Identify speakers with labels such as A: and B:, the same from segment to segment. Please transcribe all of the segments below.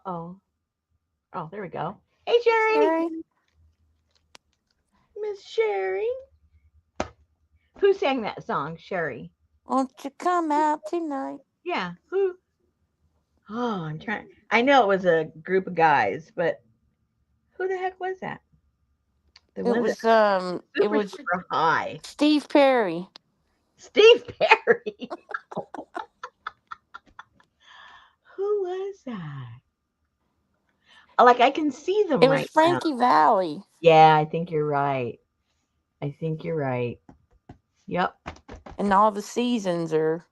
A: Uh-oh. Oh, there we go. Hey, Sherry.
B: Sherry,
A: Miss Sherry. Who sang that song, Sherry?
B: won't you come out tonight?
A: Yeah, who? Oh, I'm trying. I know it was a group of guys, but who the heck was that? The
B: It
A: ones that
B: was
A: are
B: it
A: super,
B: was
A: super high.
B: Steve Perry.
A: Steve Perry. Who was that? Like, I can see them
B: It was
A: right now.
B: Frankie Valley.
A: Yeah, I think you're right. I think you're right. Yep.
B: And all the seasons are.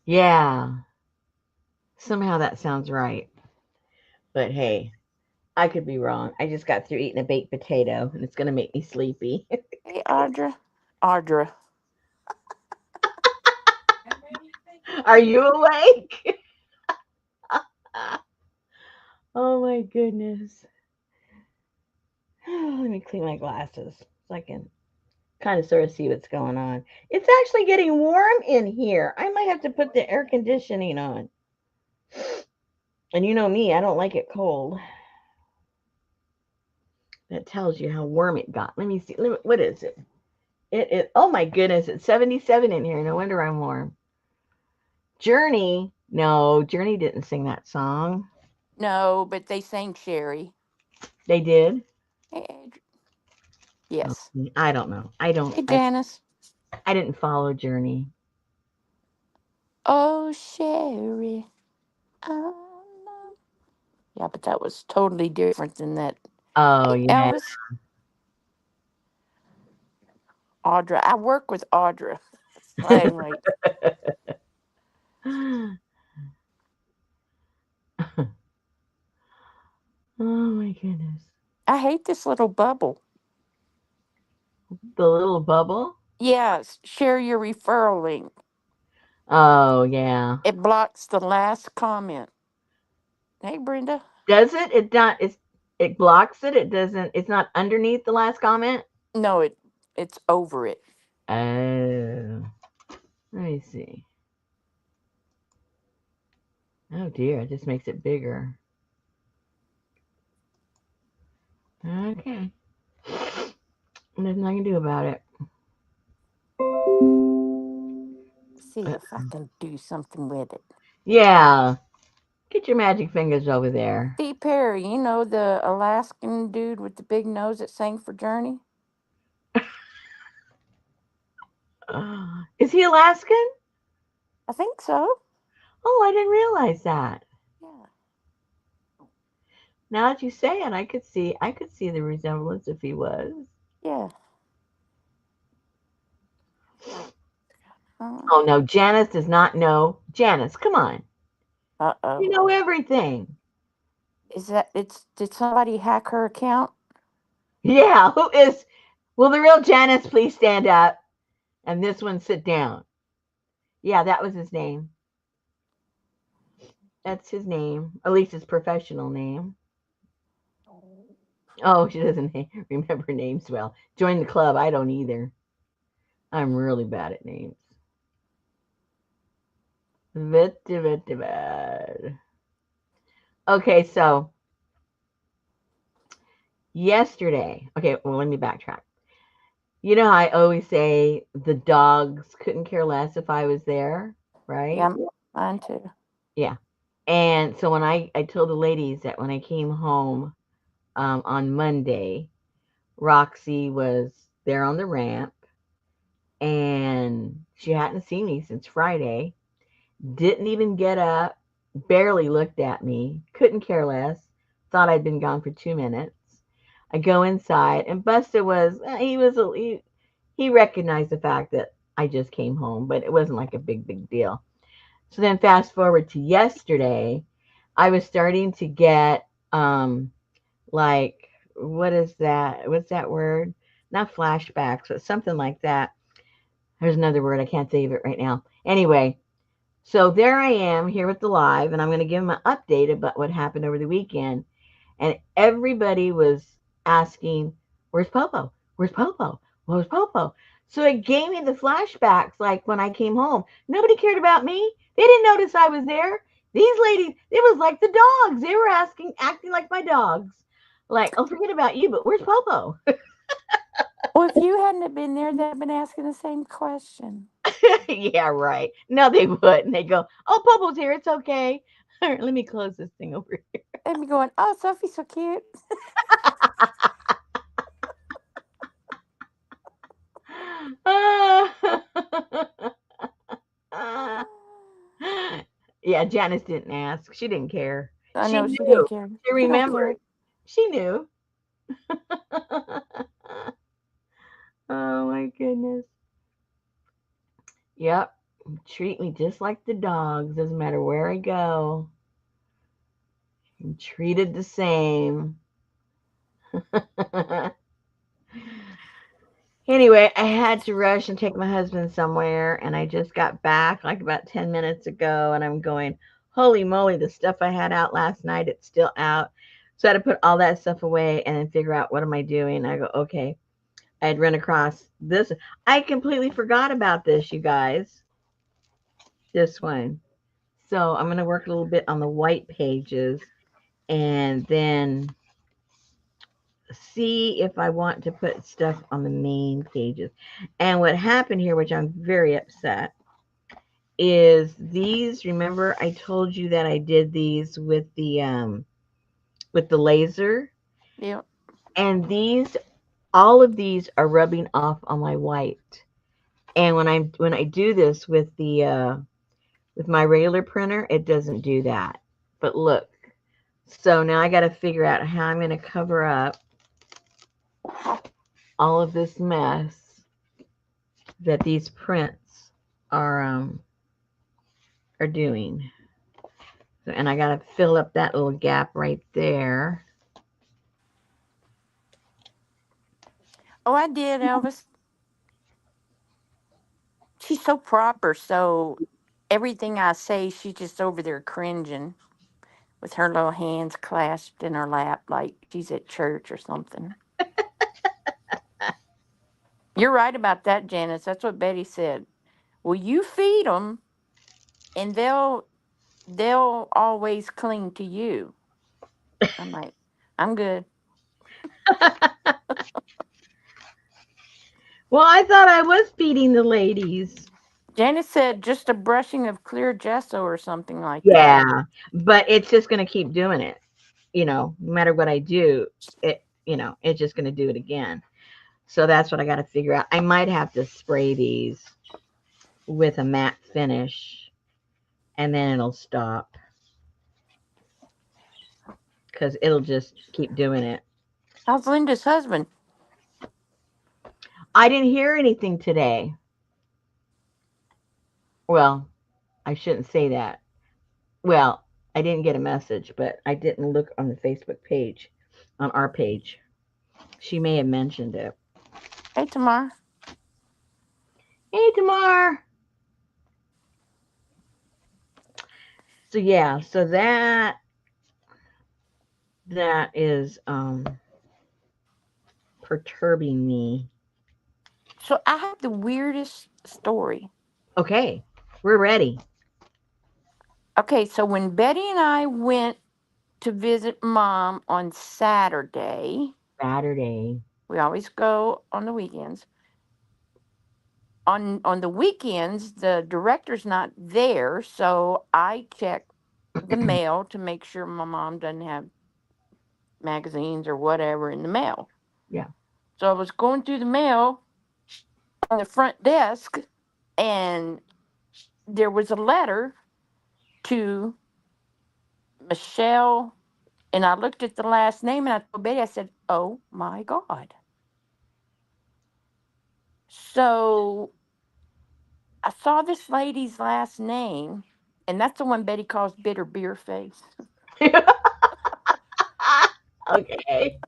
A: Yeah. Somehow that sounds right. But hey, I could be wrong. I just got through eating a baked potato and it's going to make me sleepy.
B: Hey, Audra. Audra.
A: Are you awake? Oh my goodness. Let me clean my glasses so I can kind of sort of see what's going on. It's actually getting warm in here. I might have to put the air conditioning on. And you know me, I don't like it cold. That tells you how warm it got. Let me see. What is it? It is, oh my goodness, it's 77 in here. No wonder I'm warm. Journey. No, Journey didn't sing that song.
B: No, but they sang Sherry.
A: They did.
B: Hey, Adri. Yes.
A: I don't know. I don't.
B: Hey, Janice.
A: I didn't follow Journey.
B: Oh, Sherry. I Yeah, but that was totally different than that.
A: Oh
B: Hey,
A: yeah.
B: Elvis. Audra. I work with Audra. So anyway,
A: Oh my goodness.
B: I hate this little bubble.
A: The little bubble.
B: Yes, share your referral link.
A: Oh yeah.
B: It blocks the last comment. Hey, Brenda.
A: Does it? It not. It blocks it. It doesn't. It's not underneath the last comment.
B: No, it's over it.
A: Oh. Let me see. Oh dear. It just makes it bigger. Okay. Nothing I can do about it.
B: See if I can do something with it.
A: Yeah. Get your magic fingers over there.
B: Steve Perry, you know the Alaskan dude with the big nose that sang for Journey?
A: Is he Alaskan?
B: I think so.
A: Oh, I didn't realize that.
B: Yeah.
A: Now that you say it, I could see the resemblance if he was.
B: Yeah. Uh
A: Oh no, Janice does not know. Janice, come on.
B: oh.
A: You know everything.
B: Is that it's did somebody hack her account?
A: Yeah, who is will the real Janice please stand up and this one sit down? Yeah, that was his name. That's his name. At least his professional name. Oh, she doesn't remember names well. Join the club. I don't either. I'm really bad at names. Very bad. Okay, so yesterday. Okay, well, let me backtrack. You know, how I always say the dogs couldn't care less if I was there, right?
B: Yeah, mine too.
A: Yeah. And so when I told the ladies that when I came home on Monday, Roxy was there on the ramp and she hadn't seen me since Friday, didn't even get up, barely looked at me, couldn't care less, thought I'd been gone for 2 minutes. I go inside and Busta was, he recognized the fact that I just came home, but it wasn't like a big deal. So then fast forward to yesterday, I was starting to get like what is that? What's that word? Not flashbacks, but something like that. There's another word. I can't think of it right now. Anyway, so there I am here with the live, and I'm going to give them an update about what happened over the weekend. And everybody was asking, "Where's Popo? Where's Popo? Where's Popo?" So it gave me the flashbacks, like when I came home. Nobody cared about me. They didn't notice I was there. These ladies, it was like the dogs. They were acting like my dogs. Like, oh, forget about you, but where's Popo?
B: Well, if you hadn't have been there, they'd have been asking the same question.
A: Yeah, right. No, they wouldn't. They go, oh, Popo's here. It's okay. All right, let me close this thing over here.
B: They'd be going, "Oh, Sophie's so cute."
A: Yeah, Janice didn't ask. She didn't care.
B: I
A: She
B: know she didn't
A: knew.
B: care.
A: She
B: She don't care.
A: remembered. She knew. Oh my goodness. Yep. Treat me just like the dogs. Doesn't matter where I go. I'm treated the same. Anyway, I had to rush and take my husband somewhere, and I just got back like about 10 minutes ago, and I'm going, holy moly, the stuff I had out last night, it's still out. So I had to put all that stuff away and then figure out what am I doing. I go, okay. I had run across this. I completely forgot about this, you guys. This one. So I'm going to work a little bit on the white pages and then see if I want to put stuff on the main pages. And what happened here, which I'm very upset, is these, remember I told you that I did these with the laser,
B: Yep.
A: and these, all of these are rubbing off on my white. And when I do this with my regular printer, it doesn't do that. But look, so now I got to figure out how I'm going to cover up all of this mess that these prints are um are doing. So, and I got to fill up that little gap right there.
B: Oh, I did, Elvis. She's so proper. So everything I say, she's just over there cringing with her little hands clasped in her lap like she's at church or something. You're right about that, Janice. That's what Betty said. Well, you feed them, and they'll always cling to you. I'm like, I'm good.
A: Well, I thought I was feeding the ladies.
B: Janice said just a brushing of clear gesso or something like that.
A: Yeah, but it's just going to keep doing it. No matter what I do, it's just going to do it again. So that's what I got to figure out. I might have to spray these with a matte finish and then it'll stop because it'll just keep doing it.
B: How's Linda's husband?
A: I didn't hear anything today. Well, I shouldn't say that. Well, I didn't get a message, but I didn't look on the Facebook page, on our page. She may have mentioned it.
B: Hey, Tamar.
A: Hey, Tamar. So yeah, so that is perturbing me.
B: So I have the weirdest story.
A: Okay, we're ready.
B: Okay, so when Betty and I went to visit Mom on Saturday,
A: Saturday.
B: we always go on the weekends. On the weekends, the director's not there, so I check the mail to make sure my mom doesn't have magazines or whatever in the mail.
A: Yeah.
B: So I was going through the mail on the front desk, and there was a letter to Michelle, and I looked at the last name and I told Betty, I said, "Oh my God." So I saw this lady's last name, and that's the one Betty calls Bitter Beer Face.
A: Okay.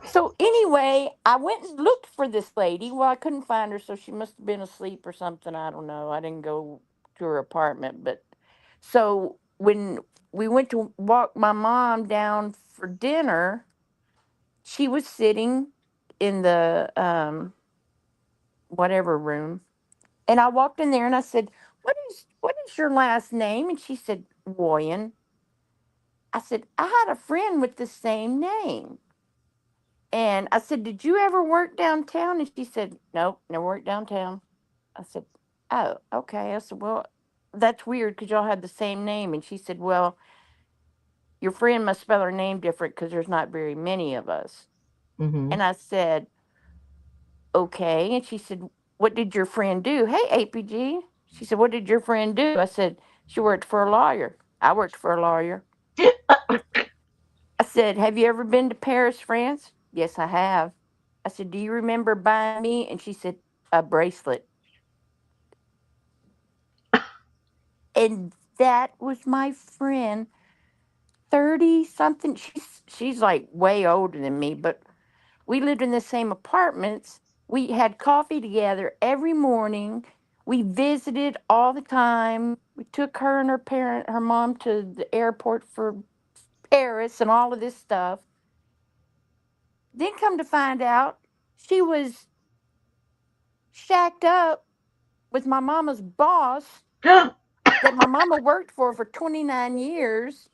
B: So anyway, I went and looked for this lady. Well, I couldn't find her, so she must have been asleep or something. I don't know. I didn't go to her apartment, but so when we went to walk my mom down for dinner, she was sitting in the whatever room, and I walked in there and I said, what is your last name? And she said, Woyan. I said, I had a friend with the same name. And I said, did you ever work downtown? And she said, nope, never worked downtown. I said, oh, okay. I said, well, that's weird because y'all had the same name. And she said, well, your friend must spell her name different because there's not very many of us.
A: Mm-hmm.
B: And I said, okay. And she said, what did your friend do? Hey, APG. She said, what did your friend do? I said, she worked for a lawyer. I worked for a lawyer. I said, have you ever been to Paris, France? Yes, I have. I said, do you remember buying me? And she said, a bracelet. And that was my friend, 30 something. She's like way older than me, but we lived in the same apartments. We had coffee together every morning. We visited all the time. We took her and her mom to the airport for Paris and all of this stuff. Then come to find out, she was shacked up with my mama's boss that my mama worked for 29 years.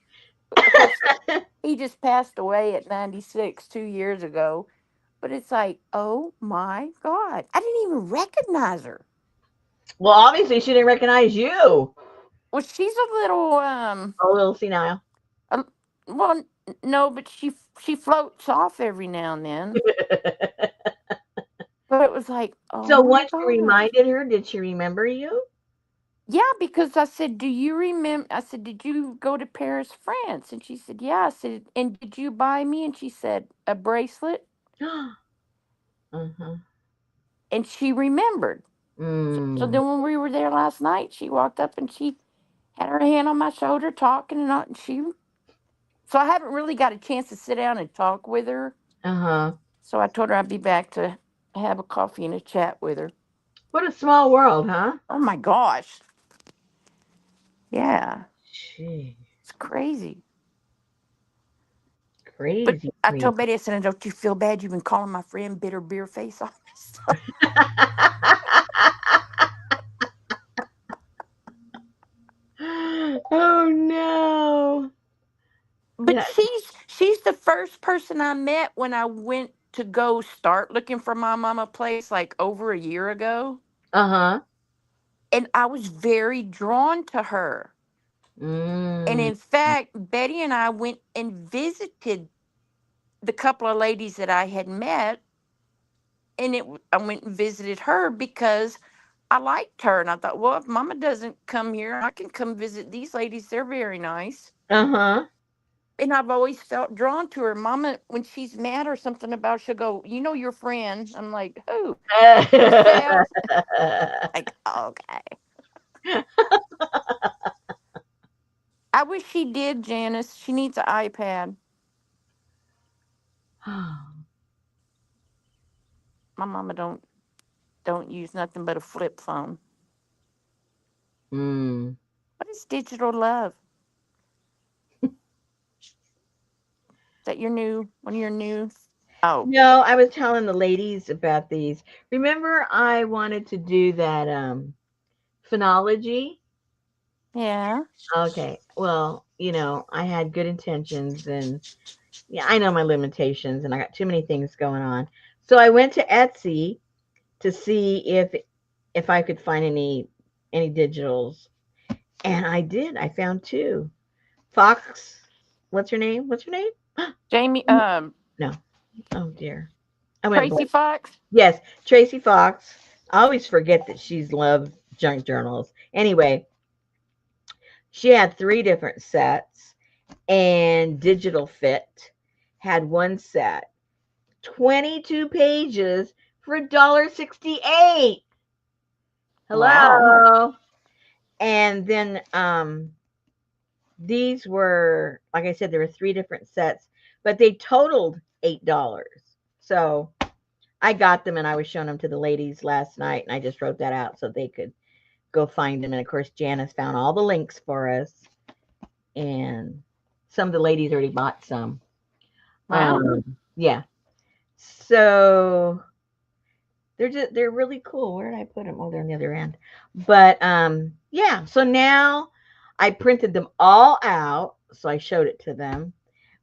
B: Of course, he just passed away at 96 2 years ago. But it's like, oh my God. I didn't even recognize her.
A: Well, obviously she didn't recognize you.
B: Well, she's a little,
A: A little senile.
B: uh, well, no, but she floats off every now and then. But it was like, oh
A: So
B: my
A: once you
B: gosh.
A: reminded her, did she remember you?
B: Yeah, because I said, do you remember? I said, did you go to Paris, France? And she said, yeah. I said, and did you buy me? And she said, a bracelet.
A: Uh-huh.
B: And she remembered. So
A: Mm.
B: then when we were there last night, she walked up and she had her hand on my shoulder talking and all, and so I haven't really got a chance to sit down and talk with her.
A: Uh-huh.
B: So I told her I'd be back to have a coffee and a chat with her.
A: What a small world, huh?
B: Oh my gosh. Yeah.
A: Gee,
B: It's crazy. But
A: crazy,
B: I told
A: crazy.
B: Betty, I said, don't you feel bad you've been calling my friend bitter beer face all this time?
A: Oh no.
B: But
A: Yeah.
B: she's the first person I met when I went to go start looking for my mama place like over a year ago.
A: Uh-huh.
B: And I was very drawn to her. And
A: Mm.
B: in fact, Betty and I went and visited the couple of ladies that I had met, and I went and visited her because I liked her, and I thought, well, if Mama doesn't come here, I can come visit these ladies. They're very nice,
A: Uh-huh.
B: and I've always felt drawn to her. Mama, when she's mad or something about, she'll go, you know, your friend. I'm like, who? Michelle. Like, okay. I wish she did, Janice. She needs an iPad. My mama don't use nothing but a flip phone.
A: Mm.
B: What is digital love? Is that your new one of your new? Oh,
A: No, I was telling the ladies about these. Remember I wanted to do that phonology?
B: yeah.
A: Okay. Well, I had good intentions and yeah, I know my limitations and I got too many things going on. So I went to Etsy to see if I could find any digitals. And I did. I found two. Fox, what's her name? What's her name?
B: Jamie.
A: No. Oh dear. I went
B: Tracy
A: blank.
B: Fox.
A: Yes, Tracy Fox. I always forget that she's loved junk journals. Anyway, she had three different sets, and Digital Fit had one set, 22 pages for $1.68.
B: Wow.
A: Hello. And then these were, like I said, there were three different sets, but they totaled $8. So I got them and I was showing them to the ladies last night, and I just wrote that out so they could go find them. And of course, Janice found all the links for us, and some of the ladies already bought some.
B: Wow.
A: Yeah. So they're really cool. Where did I put them? Oh, they're on the other end. But yeah. So now I printed them all out. So I showed it to them,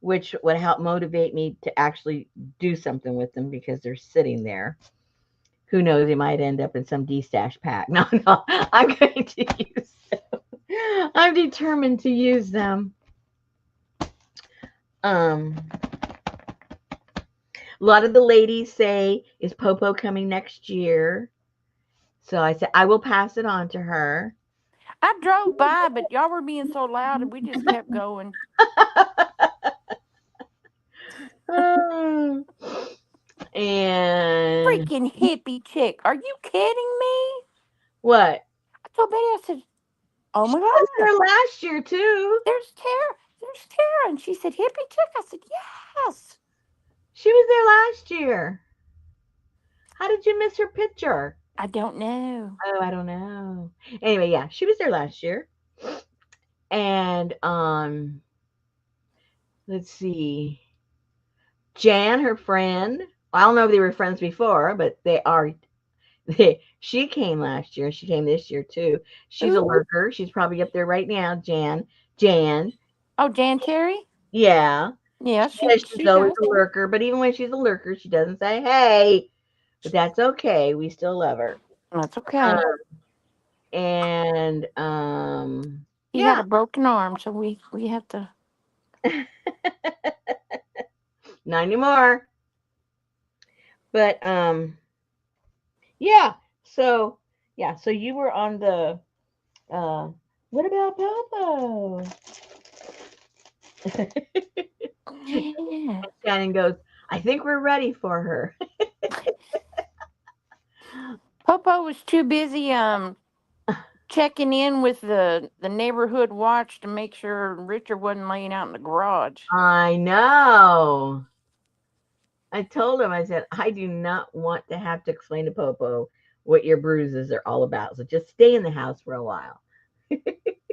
A: which would help motivate me to actually do something with them because they're sitting there. Who knows? They might end up in some D-stash pack. No, no. I'm going to use them. I'm determined to use them. A lot of the ladies say, "Is Popo coming next year?" So I said, I will pass it on to her.
B: I drove by, but y'all were being so loud, and we just kept going.
A: Oh, and
B: Freaking hippie chick! Are you kidding me?
A: what?
B: I told Betty, I said, "Oh
A: She
B: my
A: was
B: God,
A: there last year too.
B: there's Tara, there's Tara," and she said, "Hippie chick." I said, "Yes."
A: She was there last year. How did you miss her picture?
B: I don't know.
A: Oh, I don't know. Anyway, yeah, she was there last year. And let's see. Jan, her friend. I don't know if they were friends before, but they are. She came last year. She came this year too. She's a
B: Who?
A: lurker. She's probably up there right now. Jan.
B: Oh, Jan Terry.
A: Yeah.
B: Yeah,
A: She says she's
B: she
A: always
B: does.
A: a lurker, but even when she's a lurker, she doesn't say hey. But that's okay. We still love her.
B: That's
A: Um,
B: okay.
A: and
B: He had
A: yeah.
B: a broken arm, so we have to.
A: Not anymore. But yeah. So yeah, so you were on the uh what about Popo?
B: Yeah.
A: Shannon goes, I think we're ready for her.
B: Popo was too busy checking in with the neighborhood watch to make sure Richard wasn't laying out in the garage.
A: I know. I told him, I said, I do not want to have to explain to Popo what your bruises are all about. So just stay in the house for a while.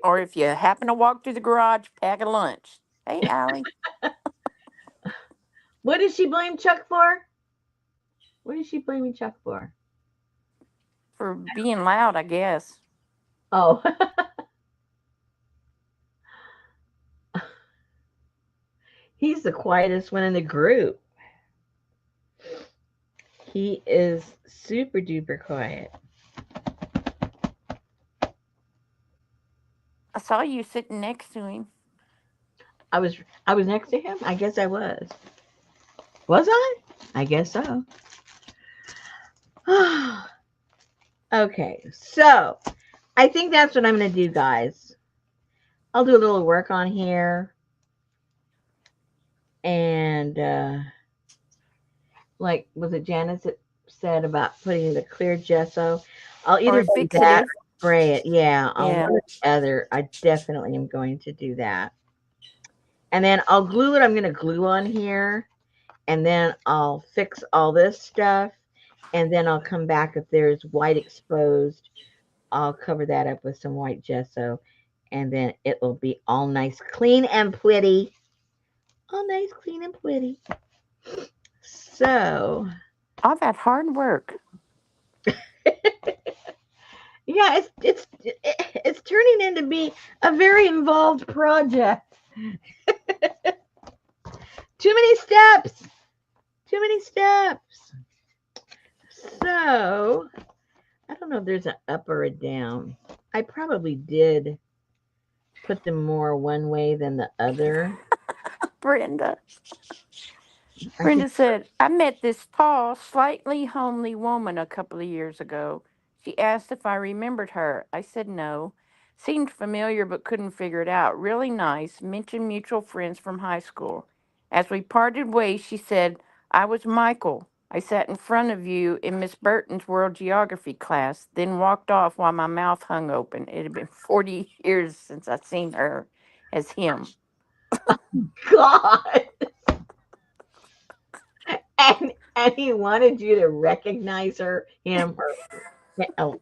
B: Or if you happen to walk through the garage, pack a lunch. Hey, Allie,
A: What does she blame Chuck for? What is she blaming Chuck for?
B: for being loud, I guess.
A: Oh, he's the quietest one in the group. He is super duper quiet.
B: I saw you sitting next to him.
A: I was I was next to him. I guess I was. Was I? I guess so. Okay, so I think that's what I'm gonna do, guys. I'll do a little work on here, and like was it Janice that said about putting the clear gesso? I'll
B: Or
A: either do that
B: fixative.
A: or spray it. Yeah, on
B: Yeah.
A: one or the other. I definitely am going to do that. And then I'll glue what I'm going to glue on here, and then I'll fix all this stuff, and then I'll come back if there's white exposed. I'll cover that up with some white gesso, and then it will be all nice, clean, and pretty. All nice, clean, and pretty. So,
B: All that hard work.
A: yeah, it's turning into be a very involved project. Too many steps. Too many steps. So, I don't know if there's an up or a down. I probably did put them more one way than the other.
B: Brenda.
A: I think
B: Brenda said, I met this tall, slightly homely woman a couple of years ago. She asked if I remembered her. I said no. Seemed familiar but couldn't figure it out. Really nice. Mentioned mutual friends from high school. As we parted ways, she said, I was Michael. I sat in front of you in Miss Burton's world geography class, then walked off while my mouth hung open. It had been 40 years since I'd seen her as him.
A: God. And he wanted you to recognize him, or oh,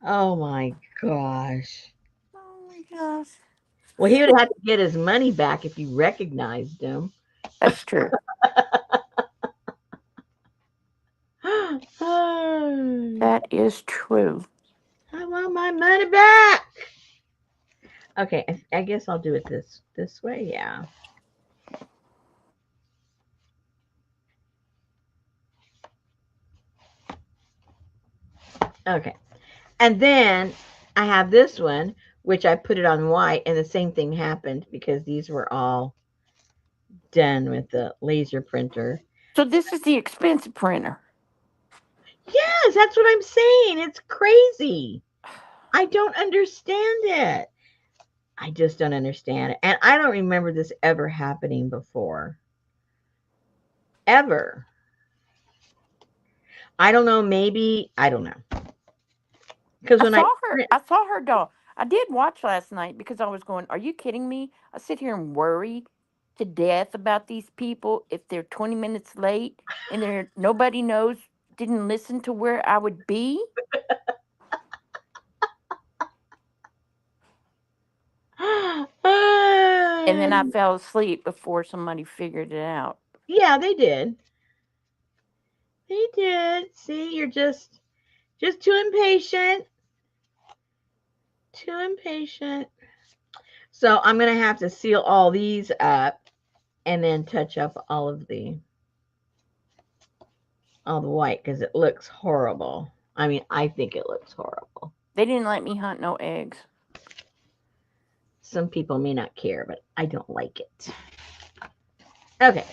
A: oh my gosh.
B: Oh my gosh.
A: Well, he would have to get his money back if you recognized him.
B: That's true. That is true.
A: I want my money back. Okay, I guess I'll do it this way. Yeah. Okay. And then I have this one, which I put it on white, and the same thing happened because these were all done with the laser printer.
B: So this is the expensive printer.
A: Yes, that's what I'm saying. It's crazy. I don't understand it. I just don't understand it. And I don't remember this ever happening before. Ever. I don't know. Maybe, I don't know. Because
B: I
A: when I
B: saw her.
A: print,
B: I saw her doll. I did watch last night because I was going, "Are you kidding me?" I sit here and worry to death about these people if they're 20 minutes late and they're nobody knows, didn't listen to where I would be, and then I fell asleep before somebody figured it out.
A: yeah, they did. They did. See, you're just too impatient. Too impatient. So I'm gonna have to seal all these up and then touch up all the white because it looks horrible. I mean, I think it looks horrible.
B: They didn't let me hunt no eggs.
A: Some people may not care, but I don't like it. Okay,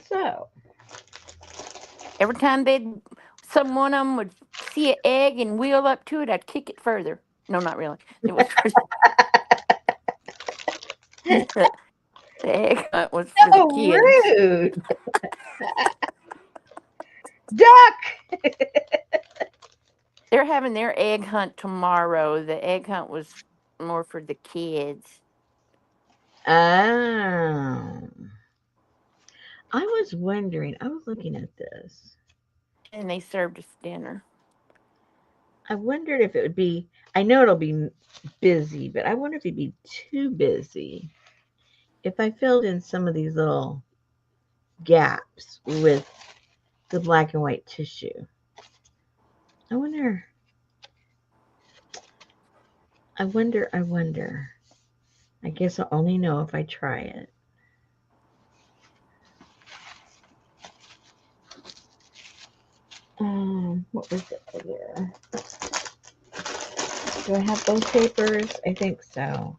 A: so
B: Every time some one of them would see an egg and wheel up to it, I'd kick it further. No, not really. It was for the egg hunt was for the
A: so
B: kids.
A: rude, duck.
B: They're having their egg hunt tomorrow. The egg hunt was more for the kids.
A: Oh, I was wondering. I was looking at this.
B: And they served us dinner.
A: I wondered if it would be. I know it'll be busy, but I wonder if it'd be too busy if I filled in some of these little gaps with the black and white tissue. I wonder. I wonder. I guess I'll only know if I try it. What was it here? Do I have those papers? I think so.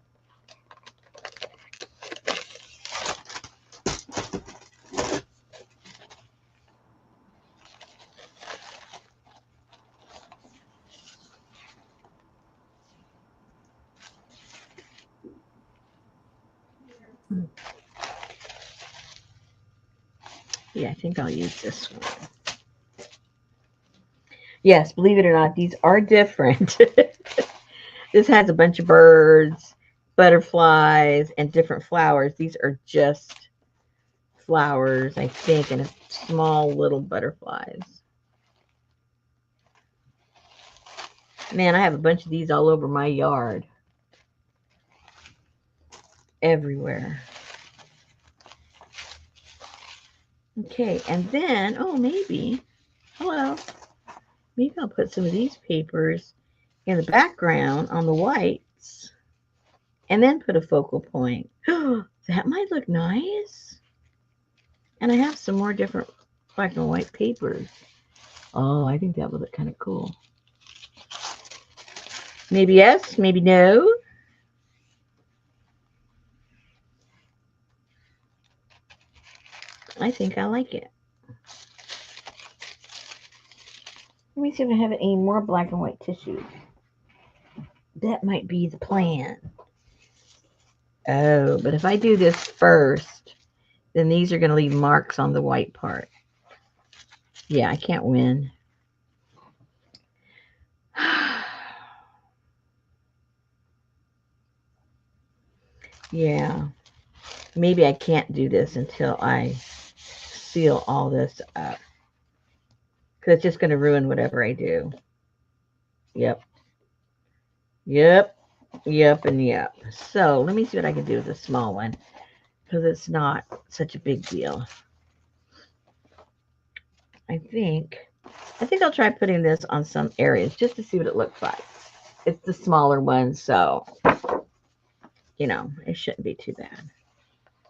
A: Yeah, I think I'll use this one. Yes, believe it or not, these are different. This has a bunch of birds, butterflies, and different flowers. These are just flowers, I think, and small little butterflies. Man, I have a bunch of these all over my yard. Everywhere. Okay, and then, oh, hello, maybe I'll put some of these papers in the background on the whites and then put a focal point. That might look nice. And I have some more different black and white papers. Oh, I think that would look kind of cool. Maybe yes, maybe no. I think I like it. Let me see if I have any more black and white tissue. That might be the plan. Oh, but if I do this first, then these are going to leave marks on the white part. Yeah, I can't win. Yeah, maybe I can't do this until I seal all this up. Because it's just going to ruin whatever I do. Yep, yep, yep, and yep. So let me see what I can do with a small one. Because it's not such a big deal. I think I'll try putting this on some areas just to see what it looks like. It's the smaller one, so it shouldn't be too bad.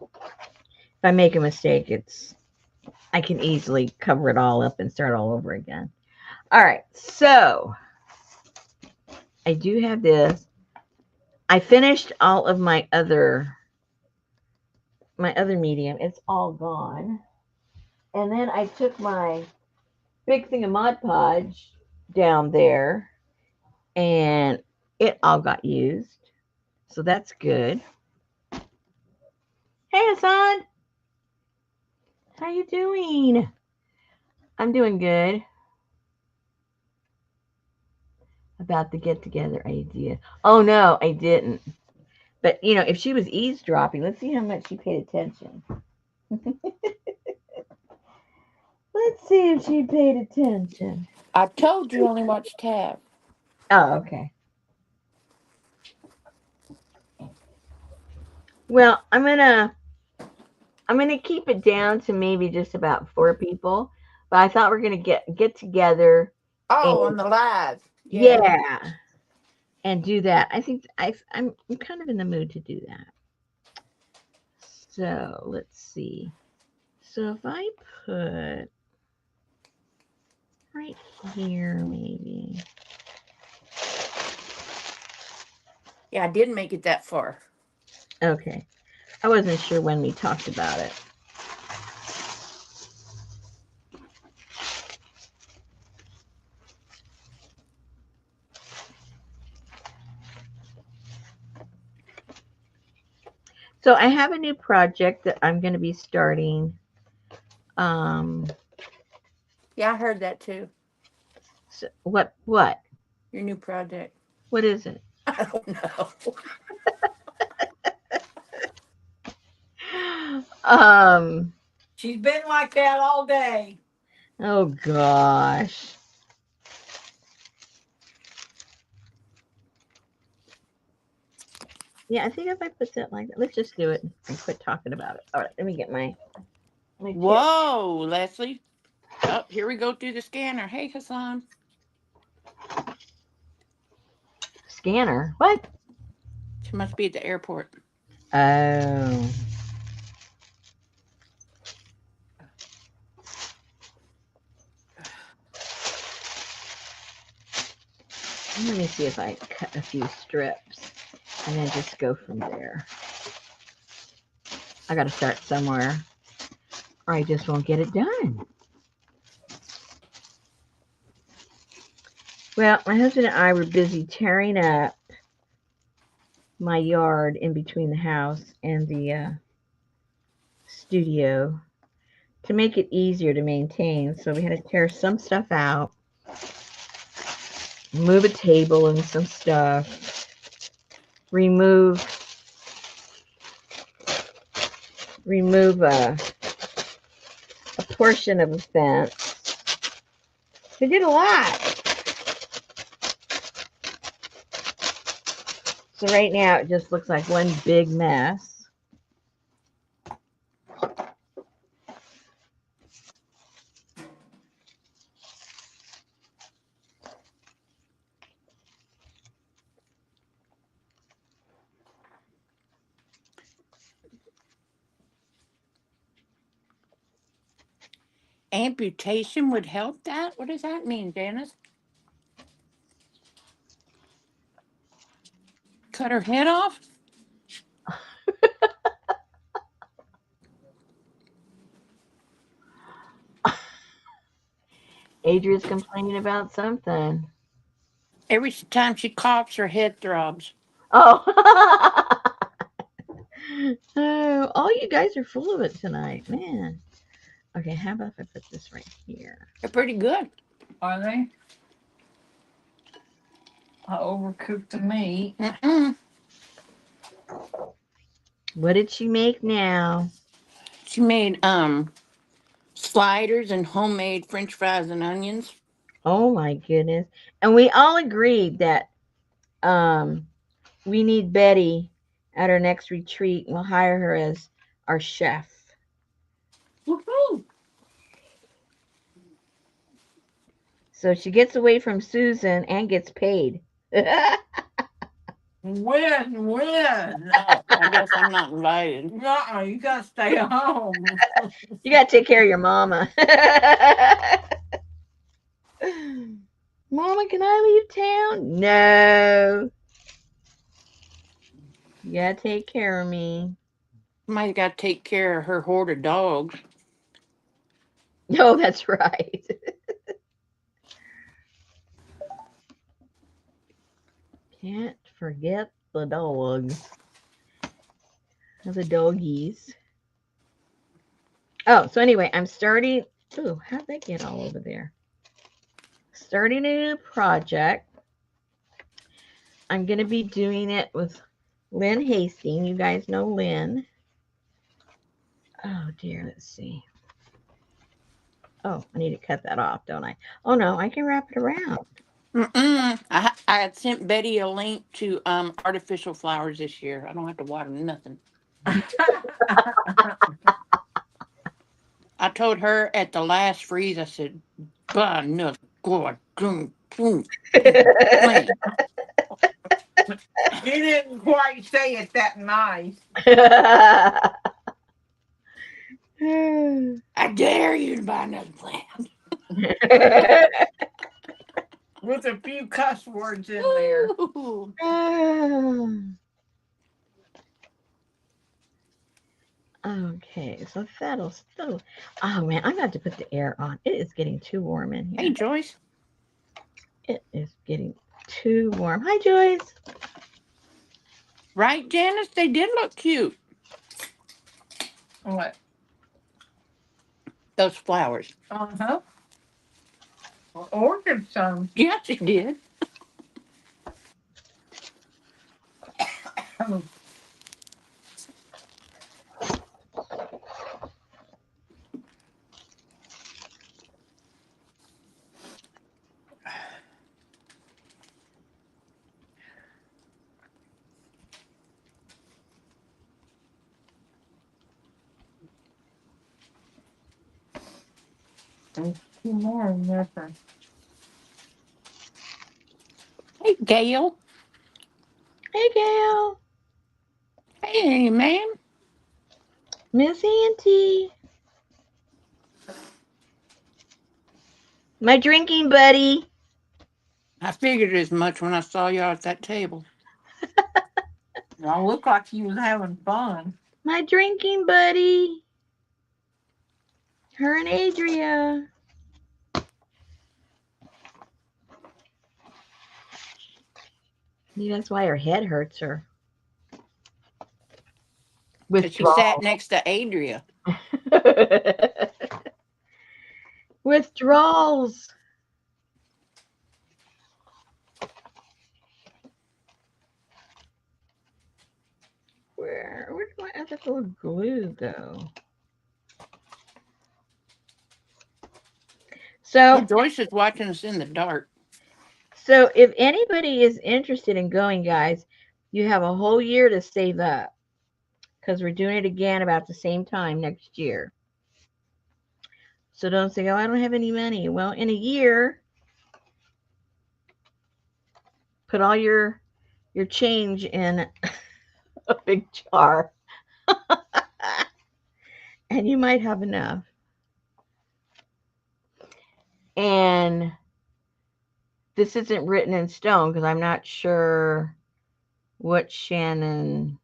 A: If I make a mistake, I can easily cover it all up and start all over again. All right, so I do have this. I finished all of my other medium. It's all gone. And then I took my big thing of Mod Podge down there and it all got used. So that's good. Hey Hassan, how you doing? I'm doing good. About the get together idea. Oh no, I didn't. But if she was eavesdropping, let's see how much she paid attention. Let's see if she paid attention.
B: I told you only watch tab.
A: Oh, okay. Well, I'm gonna keep it down to maybe just about 4 people. But I thought we're gonna get together and
B: Oh, on the live. Yeah.
A: yeah, and do that. I think I'm kind of in the mood to do that. So let's see. So if I put right here, maybe.
B: Yeah, I didn't make it that far.
A: Okay. I wasn't sure when we talked about it. So I have a new project that I'm going to be starting. Um,
B: Yeah, I heard that too.
A: so what?
B: Your new project.
A: What is it?
B: I don't know.
A: Um,
B: She's been like that all day.
A: oh gosh. Yeah, I think if I put that like that, let's just do it and quit talking about it. All right, let me get my tip
B: Whoa, Leslie. Oh, here we go through the scanner. Hey, Hassan.
A: scanner. What?
B: She must be at the airport.
A: Oh. Let me see if I cut a few strips and then just go from there. I got to start somewhere or I just won't get it done. Well, my husband and I were busy tearing up my yard in between the house and the studio to make it easier to maintain. So we had to tear some stuff out, move a table and some stuff, remove a portion of the fence. We did a lot. So right now it just looks like one big mess.
B: Amputation would help that? What does that mean, Janice? Cut her head off?
A: Adria's complaining about something.
B: Every time she coughs, her head throbs.
A: Oh. Oh, all you guys are full of it tonight, man. Okay, how about if I put this right here?
B: They're pretty good.
C: Are they? I overcooked the meat.
B: Mm-mm.
A: What did she make now?
B: She made sliders and homemade French fries and onions.
A: Oh my goodness. And we all agreed that um we need Betty at our next retreat. We'll hire her as our chef.
B: Woohoo!
A: So she gets away from Susan and gets paid. You
C: When?
B: Oh, I guess I'm not invited.
C: No, you gotta stay home.
A: got to take care of your mama. Mama, can I leave town? No. You got to take care of me.
B: Somebody's got to take care of her horde of dogs.
A: No, that's right. Can't forget the dogs. The doggies. Oh, so anyway, I'm starting. Ooh, how'd they get all over there? Starting a new project. I'm going to be doing it with Lynn Hastings. You guys know Lynn. Oh, dear. Let's see. Oh, I need to cut that off, don't I? Oh, no, I can wrap it around.
B: I had sent Betty a link to artificial flowers this year. I don't have to water nothing. I told her at the last freeze, I said, "Buy another God, plant."
C: You didn't quite say it that nice.
B: I dare you to buy another plant.
C: With a few cuss words in there.
B: Ooh.
A: Okay, so that'll still. Oh man, I'm going to have to put the air on. It is getting too warm in
B: Hey,
A: here.
B: Joyce.
A: It is getting too warm. Hi, Joyce.
B: Right, Janice? They did look cute.
C: What?
B: Those flowers.
C: Uh-huh. Ordered some.
B: Yes, they did.
C: There's two more in there.
B: Hey, Gail.
A: Hey, Gail.
B: Hey, man.
A: Miss Auntie. My drinking buddy.
B: I figured as much when I saw y'all at that table.
C: Y'all look like he was having fun.
A: My drinking buddy. Her and Adria. Maybe that's why her head hurts her.
B: Because she sat
A: Withdrawals.
B: next to Adria.
A: Withdrawals. Where'd my ethical glue go?
B: Oh,
A: So,
B: Joyce is watching us in the dark.
A: so if anybody is interested in going, guys, you have a whole year to save up because we're doing it again about the same time next year. So don't say, "Oh, I don't have any money." Well, in a year, put all your change in a big jar, and you might have enough. And this isn't written in stone because I'm not sure what Shannon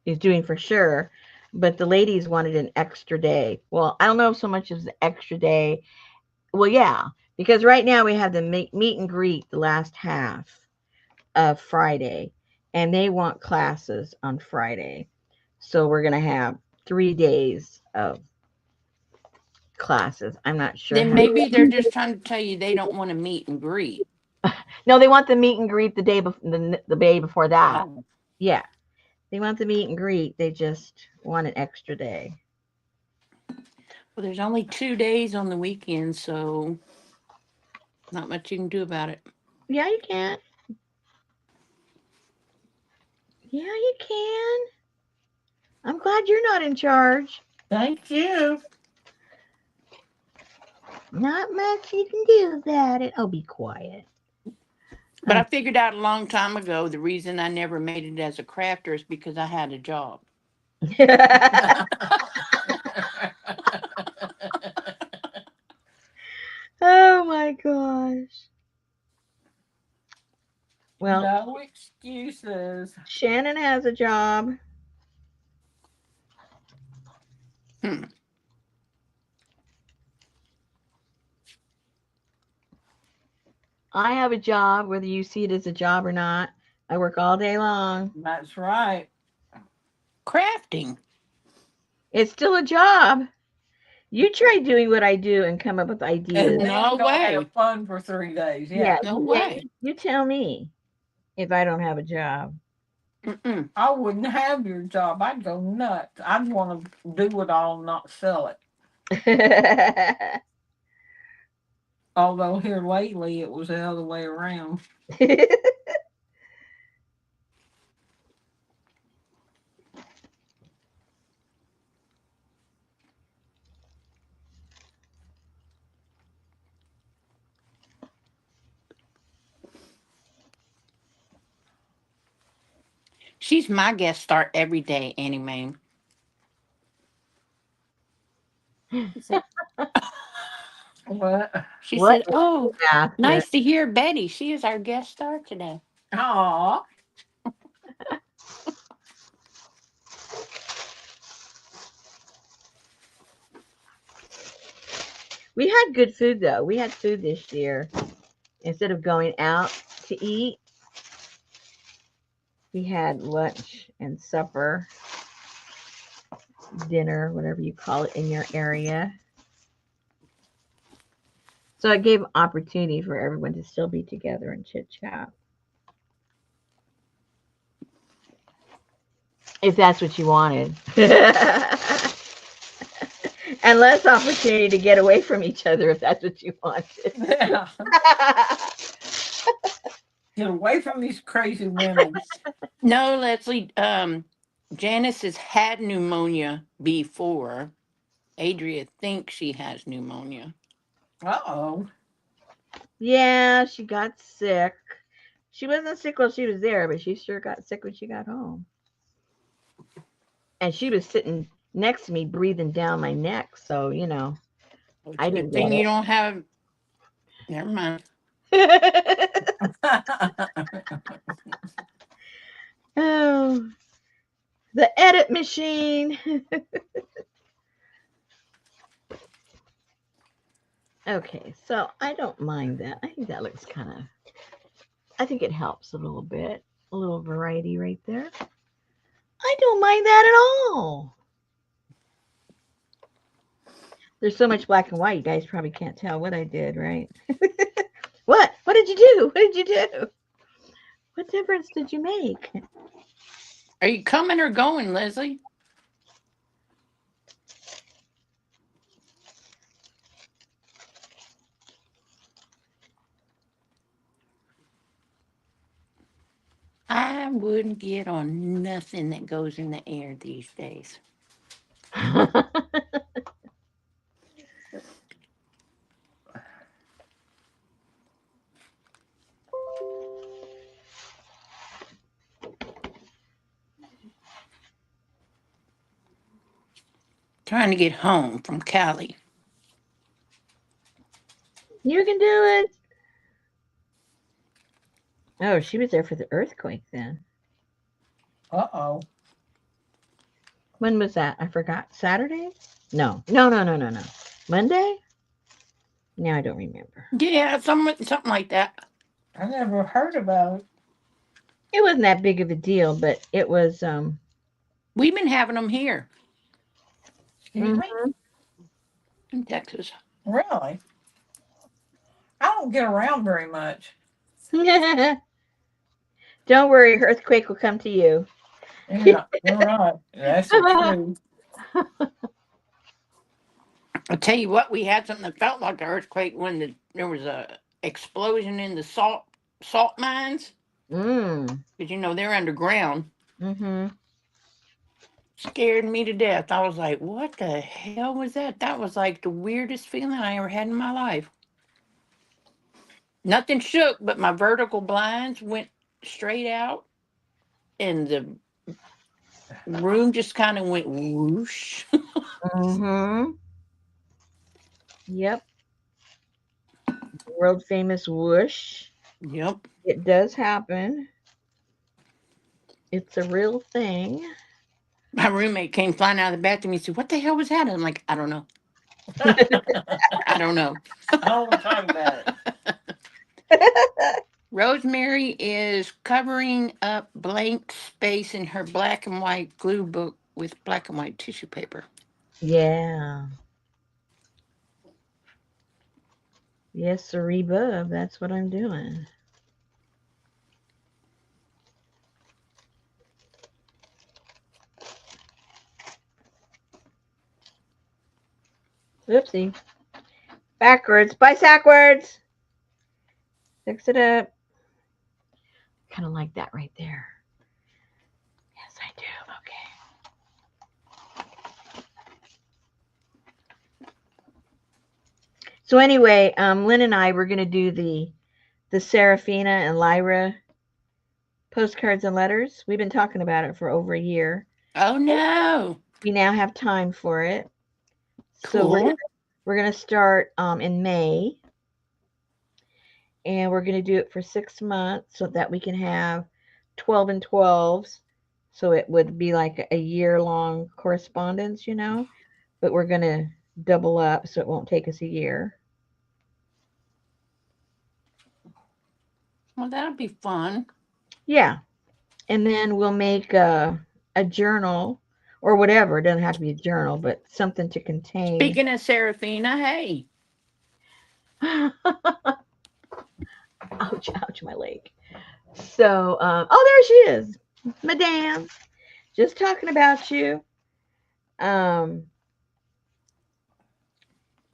A: is doing for sure. But the ladies wanted an extra day. Well, I don't know so much as the extra day. Well, yeah, because right now we have the meet and greet the last half of Friday, and they want classes on Friday. So we're going to have 3 days of classes. I'm not sure
B: Then
A: how.
B: maybe they're just trying to tell you they don't want to meet and greet.
A: No, they want the meet and greet the day the day before that.
B: Oh.
A: Yeah, they want the meet and greet. They just want an extra day.
B: Well, there's only 2 days on the weekend, so not much you can do about it.
A: Yeah, you can. Yeah, you can. I'm glad you're not in charge.
C: Thank you.
A: Not much you can do about it. Oh, be quiet.
B: But I figured out a long time ago the reason I never made it as a crafter is because I had a job.
A: Oh my gosh. Well,
C: No excuses.
A: Shannon has a job.
B: Hmm.
A: I have a job, whether you see it as a job or not. I work all day long.
C: That's right.
B: Crafting.
A: It's still a job. You try doing what I do and come up with
C: And
A: ideas.
C: then
B: No
C: go have
B: way.
C: fun for 3 days.
A: Yeah,
C: Yeah.
B: No
A: yeah.
B: way.
A: You tell me if I don't have a job.
B: Mm-mm.
C: I wouldn't have your job. I'd go nuts. I'd want to do it all and not sell it. Although here lately it was the other way around.
B: She's my guest star every day, Annie Mae. She said,
C: What?
B: she
A: What
B: said,
A: is
B: "Oh,
A: laughter?
B: nice to hear Betty. She is our guest star today."
C: Aw.
A: We had good food though. We had food this year. Instead of going out to eat, we had lunch and supper, dinner, whatever you call it in your area. So it gave opportunity for everyone to still be together and chit chat. If that's what you wanted. And less opportunity to get away from each other if that's what you wanted.
C: Yeah. Get away from these crazy women.
B: No, Leslie. Janice has had pneumonia before. Adria thinks she has pneumonia.
C: Uh-oh.
A: Yeah, she got sick. She wasn't sick while she was there, but she sure got sick when she got home. And she was sitting next to me, breathing down my neck. So,
B: Well, it's
A: I
B: a good
A: didn't
B: thing
A: get
B: you don't have. Never mind.
A: it. Oh, the edit machine. Okay, so I don't mind that. I think that looks I think it helps a little bit. A little variety right there. I don't mind that at all. There's so much black and white, you guys probably can't tell what I did, right? What? What did you do? What did you do? What difference did you make?
B: Are you coming or going, Leslie? I wouldn't get on nothing that goes in the air these days. Trying to get home from Cali.
A: You can do it. Oh, she was there for the earthquake then.
C: Uh-oh.
A: When was that? I forgot. Saturday? No. No, no, no, no, no. Monday? Now I don't remember.
B: Yeah, something like that.
C: I never heard about it.
A: It wasn't that big of a deal, but it was
B: We've been having them here
C: Excuse me?
A: mhm.
B: in Texas.
C: Really? I don't get around very much.
A: Don't worry, earthquake will come to you.
C: Yeah, you're right. That's the truth.
B: I'll tell you what, we had something that felt like an earthquake when there was a explosion in the salt mines.
A: Mm.
B: Because they're underground.
A: Mhm.
B: Scared me to death. I was like, what the hell was that? That was like the weirdest feeling I ever had in my life. Nothing shook, but my vertical blinds went straight out, and the room just kind of went whoosh.
A: Mm-hmm. Yep. World famous whoosh.
B: Yep.
A: It does happen. It's a real thing.
B: My roommate came flying out of the bathroom. He said, "What the hell was that?" I'm like, "I don't know. I don't know."
C: I don't want to talk about it.
B: Rosemary is covering up blank space in her black and white glue book with black and white tissue paper.
A: Yeah. Yes, sirree, bub. That's what I'm doing. Oopsie. Backwards. Backwards. Fix it up. Kind of like that right there. Yes, I do. Okay. So anyway, Lynn and I were gonna do the Serafina and Lyra postcards and letters. We've been talking about it for over a year.
B: Oh no!
A: We now have time for it. So
B: Cool.
A: we're gonna start in May, and we're gonna do it for 6 months so that we can have 12 and 12s. So it would be like a year long correspondence, but we're gonna double up so it won't take us a year.
B: Well, that'll be fun.
A: Yeah, and then we'll make a journal or whatever. It doesn't have to be a journal, but something to contain.
B: Speaking of Serafina, hey,
A: Ouch, ouch, my leg. So, oh, there she is, Madame. Just talking about you. Um,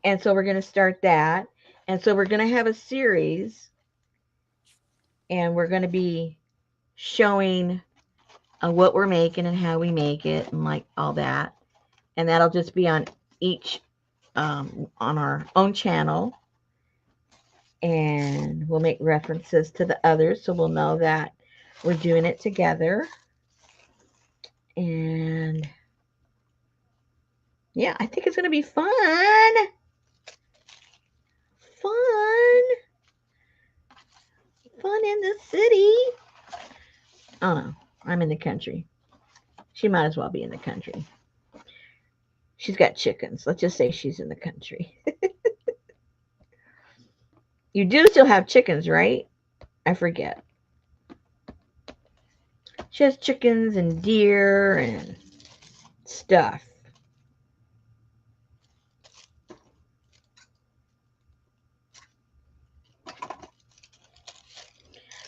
A: and so we're going to start that. And so we're going to have a series, and we're going to be showing what we're making and how we make it and like all that. And that'll just be on each on our own channel, and we'll make references to the others so we'll know that we're doing it together. And yeah, I think it's going to be fun. Fun. Fun in the city. Oh no, I'm in the country. She might as well be in the country. She's got chickens. Let's just say she's in the country. You do still have chickens, right? I forget. She has chickens and deer and stuff.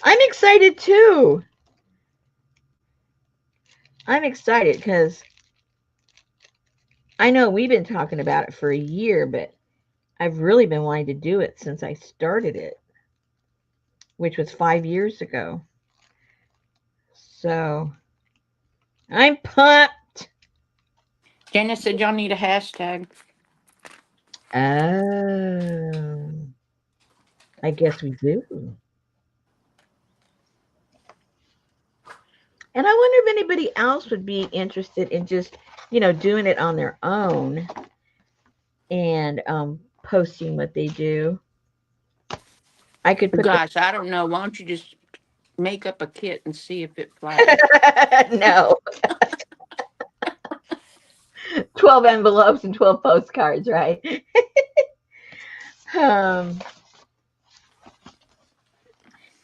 A: I'm excited too. I'm excited because I know we've been talking about it for a year, but I've really been wanting to do it since I started it, which was 5 years ago. So I'm pumped.
B: Janice said y'all need a hashtag.
A: Oh, I guess we do. And I wonder if anybody else would be interested in just, doing it on their own and posting what they do. I could put the
B: Gosh, I don't know. Why don't you just make up a kit and see if it flies?
A: no 12 envelopes and 12 postcards, right? um,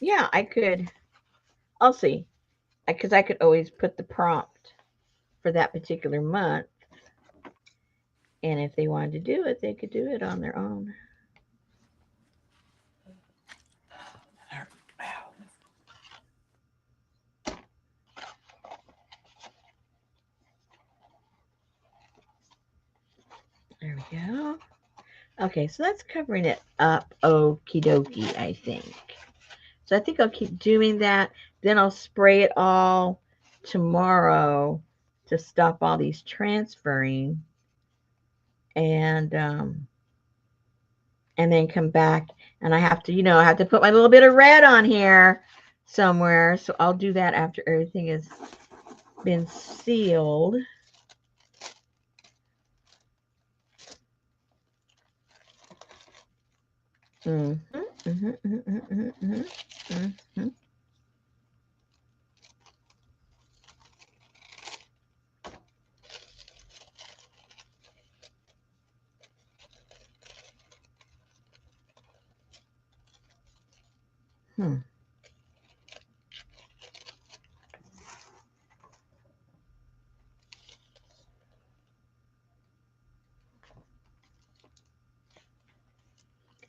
A: yeah, I could. I'll see, because I could always put the prompt for that particular month, and if they wanted to do it, they could do it on their own. There we go. Okay, so that's covering it up. Okie dokie, I think. So I think I'll keep doing that. Then I'll spray it all tomorrow to stop all these transferring and then come back, and I have to, I have to put my little bit of red on here somewhere. So I'll do that after everything has been sealed. Mm-hmm, mm-hmm, mm-hmm, mm-hmm, mm-hmm. Hmm.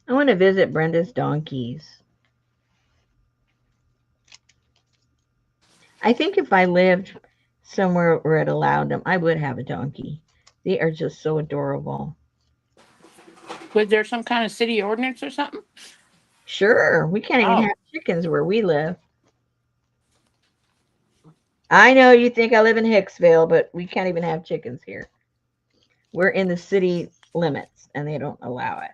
A: I want to visit Brenda's donkeys. I think if I lived somewhere where it allowed them, I would have a donkey. They are just so adorable.
B: Was there some kind of city ordinance or something?
A: Sure, we can't even
B: Oh,
A: have chickens where we live. I know you think I live in Hicksville, but we can't even have chickens here. We're in the city limits and they don't allow it.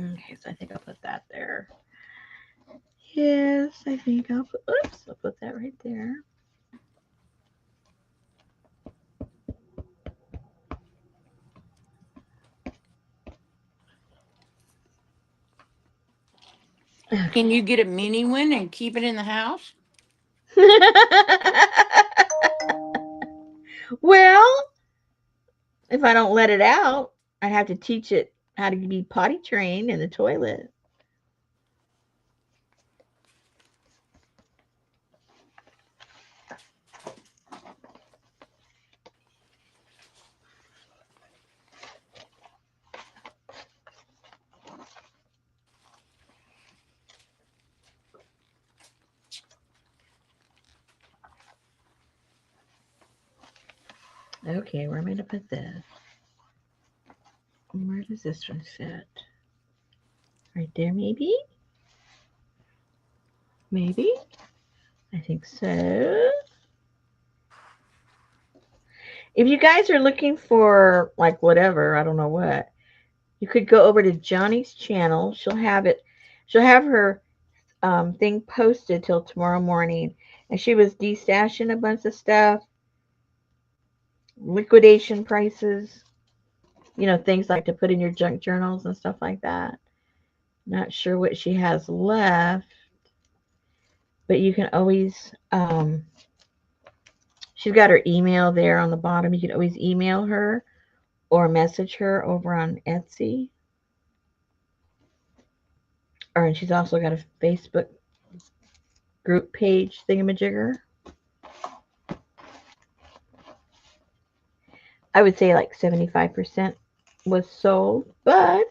A: Okay, so I think I'll put that there. Yes, I think I'll put that right there.
B: can you get a mini one and keep it in the house?
A: Well, if I don't let it out, I'd have to teach it how to be potty trained in the toilet. Okay, where am I going to put this? Where does this one sit? Right there, maybe? Maybe? I think so. If you guys are looking for, like, whatever, I don't know what, you could go over to Johnny's channel. She'll have her thing posted till tomorrow morning. And she was destashing a bunch of stuff, liquidation prices, things like to put in your junk journals and stuff like that. Not sure what she has left, but you can always, she's got her email there on the bottom. You can always email her or message her over on Etsy. And she's also got a Facebook group page thingamajigger. I would say like 75% was sold, but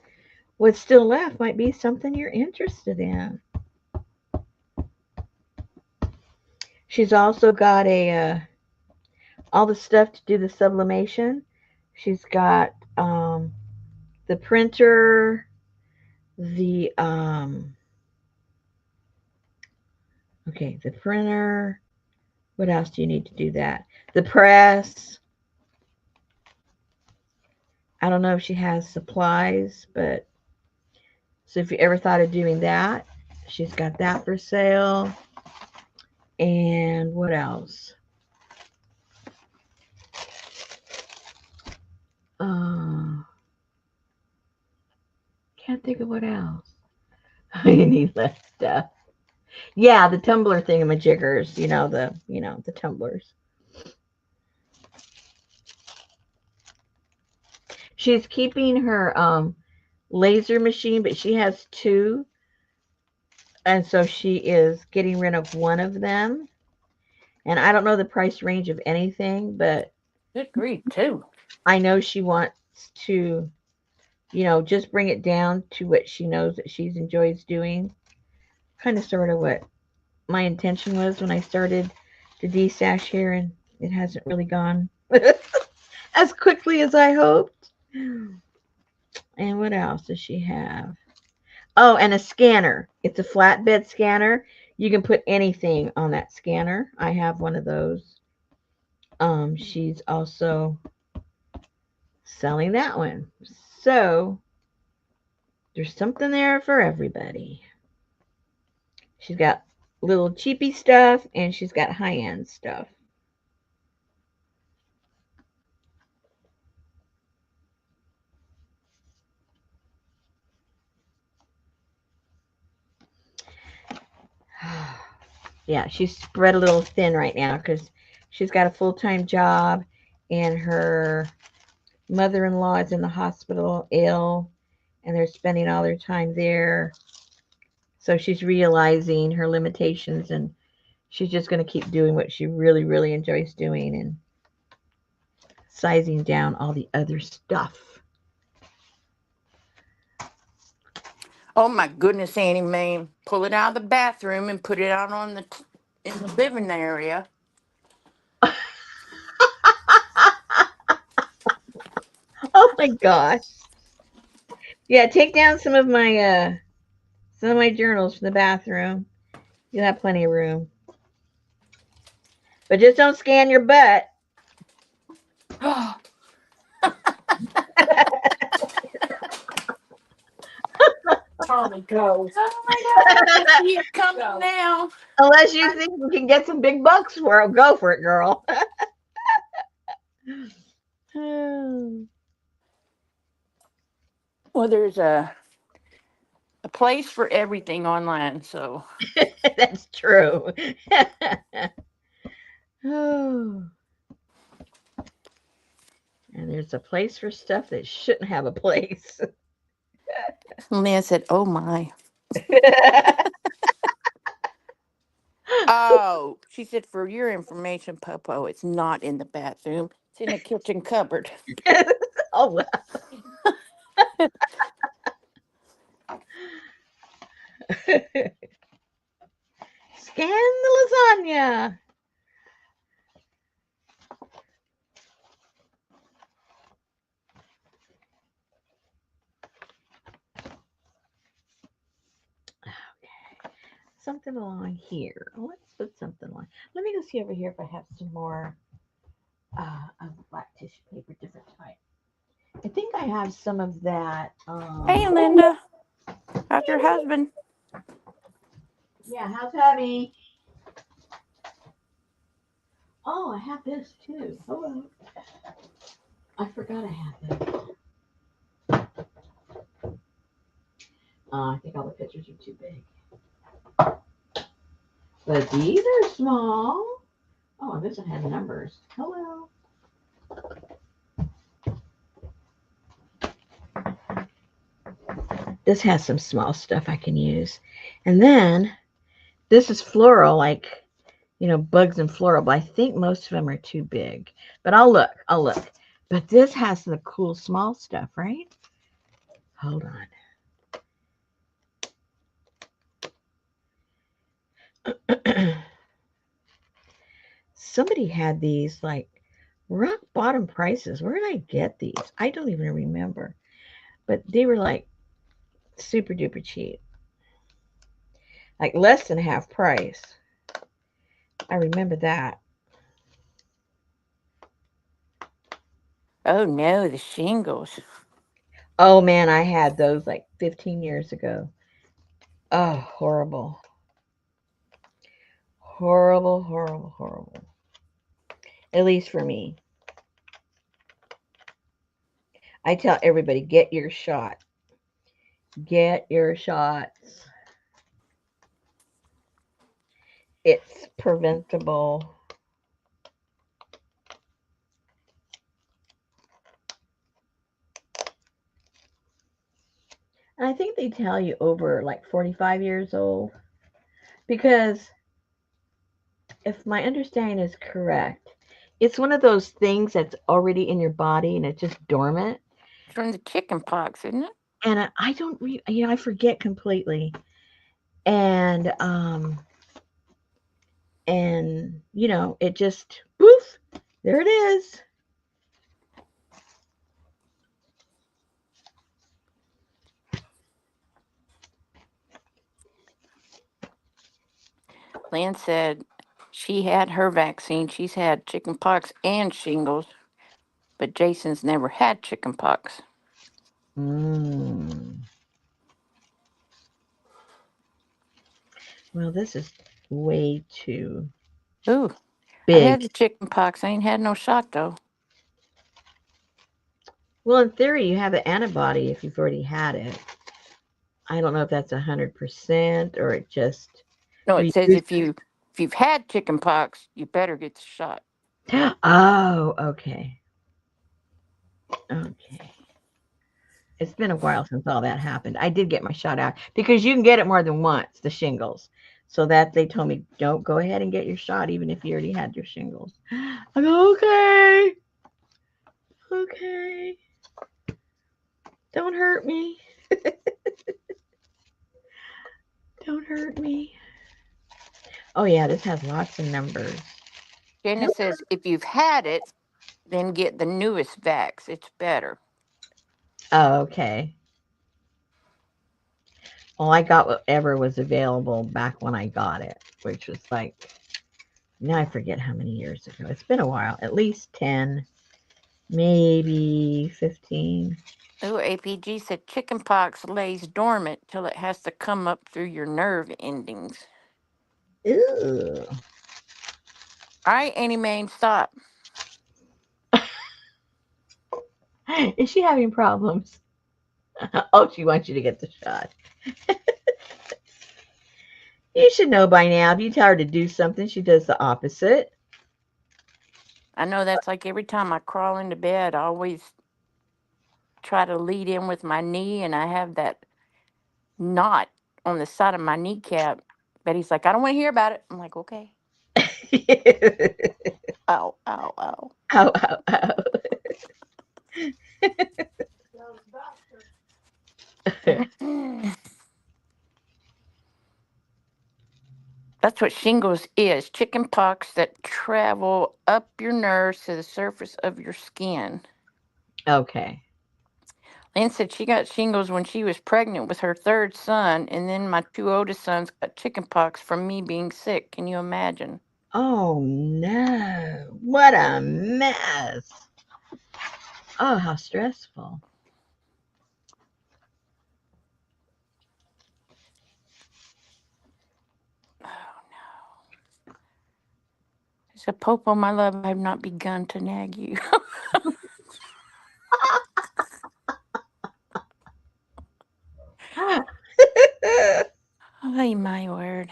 A: what's still left might be something you're interested in. She's also got all the stuff to do the sublimation. She's got the printer, the the printer. What else do you need to do that? The press. I don't know if she has supplies, but so if you ever thought of doing that, she's got that for sale. And what else? Can't think of what else. I need less stuff. Yeah, the tumbler thingamajiggers, the tumblers. She's keeping her laser machine, but she has two, and so she is getting rid of one of them. And I don't know the price range of anything, but
B: Good grief, too.
A: I know she wants to, just bring it down to what she knows that she enjoys doing. Kind of sort of what my intention was when I started to destash here, and it hasn't really gone as quickly as I hoped. And what else does she have? Oh, and a scanner. It's a flatbed scanner. You can put anything on that scanner. I have one of those. She's also selling that one. So there's something there for everybody. She's got little cheapy stuff and she's got high end stuff. Yeah, she's spread a little thin right now because she's got a full time job and her mother in law is in the hospital ill and they're spending all their time there. So she's realizing her limitations and she's just going to keep doing what she really, really enjoys doing and sizing down all the other stuff.
B: Oh my goodness, Annie Mae. Pull it out of the bathroom and put it out on in the living area.
A: Oh my gosh. Yeah, take down some of my journals from the bathroom. You'll have plenty of room. But just don't scan your butt.
B: Oh
C: Tommy goes.
B: my God, I can see it coming now.
A: Unless you think you can get some big bucks for it, go for it, girl.
B: Well, there's a place for everything online, so
A: That's true. Oh, and there's a place for stuff that shouldn't have a place.
B: Lynn said, "Oh my." Oh, she said, "For your information, Popo, it's not in the bathroom. It's in the kitchen cupboard."
A: Oh, well. Scan the lasagna. Okay, something along here. Let's put something along. Let me go see over here if I have some more of black tissue paper, different type. I think I have some of that.
B: Hey, Linda, how's your husband?
A: Yeah, how's hubby? Oh, I have this too. Hello. I forgot I had this. I think all the pictures are too big. But these are small. Oh, this one has numbers. Hello. This has some small stuff I can use. And then this is floral, like, bugs and floral, but I think most of them are too big. But I'll look. I'll look. But this has the cool small stuff, right? Hold on. Somebody had these like rock bottom prices. Where did I get these? I don't even remember. But they were like super duper cheap. Like less than half price. I remember that.
B: Oh no, the shingles.
A: Oh man, I had those like 15 years ago. Oh, horrible. Horrible, horrible, horrible. At least for me. I tell everybody, get your shot. Get your shots. It's preventable. And I think they tell you over like 45 years old because if my understanding is correct, it's one of those things that's already in your body and it's just dormant.
B: It's from the chicken pox, isn't it?
A: And I don't, I forget completely. And it just poof, there it is.
B: Lynn said She had her vaccine. She's had chicken pox and shingles, but Jason's never had chicken pox.
A: Mm. Well, this is way too
B: Ooh, I've
A: big.
B: had the chicken pox. I ain't had no shot though.
A: Well, in theory, you have the antibody if you've already had it. I don't know if that's 100% or it just
B: No, it says
A: reduces.
B: if you've had chicken pox, you better get the shot.
A: Oh, okay. Okay. It's been a while since all that happened. I did get my shot out because you can get it more than once, the shingles. So that they told me, don't go ahead and get your shot, even if you already had your shingles. I go, okay, okay. Don't hurt me. Don't hurt me. Oh, yeah, this has lots of numbers.
B: Janice says if you've had it, then get the newest vax. It's better.
A: Oh, okay. Well, I got whatever was available back when I got it, which was like, now I forget how many years ago. It's been a while, at least 10, maybe 15.
B: Oh, APG said chicken pox lays dormant till it has to come up through your nerve endings.
A: Ew.
B: All right, Annie Mae, stop.
A: Is she having problems? Oh, she wants you to get the shot. You should know by now. If you tell her to do something, she does the opposite.
B: I know that's like every time I crawl into bed, I always try to lead in with my knee, and I have that knot on the side of my kneecap. Betty's like, I don't want to hear about it. I'm like, okay. Ow, ow, ow.
A: Ow, ow, ow.
B: That's what shingles is, chicken pox that travel up your nerves to the surface of your skin.
A: Okay.
B: Lynn said she got shingles when she was pregnant with her third son, and then my two oldest sons got chicken pox from me being sick. Can you imagine?
A: Oh no. What a mess. Oh, how stressful.
B: So, Popo, my love, I have not begun to nag you. Oh, my word.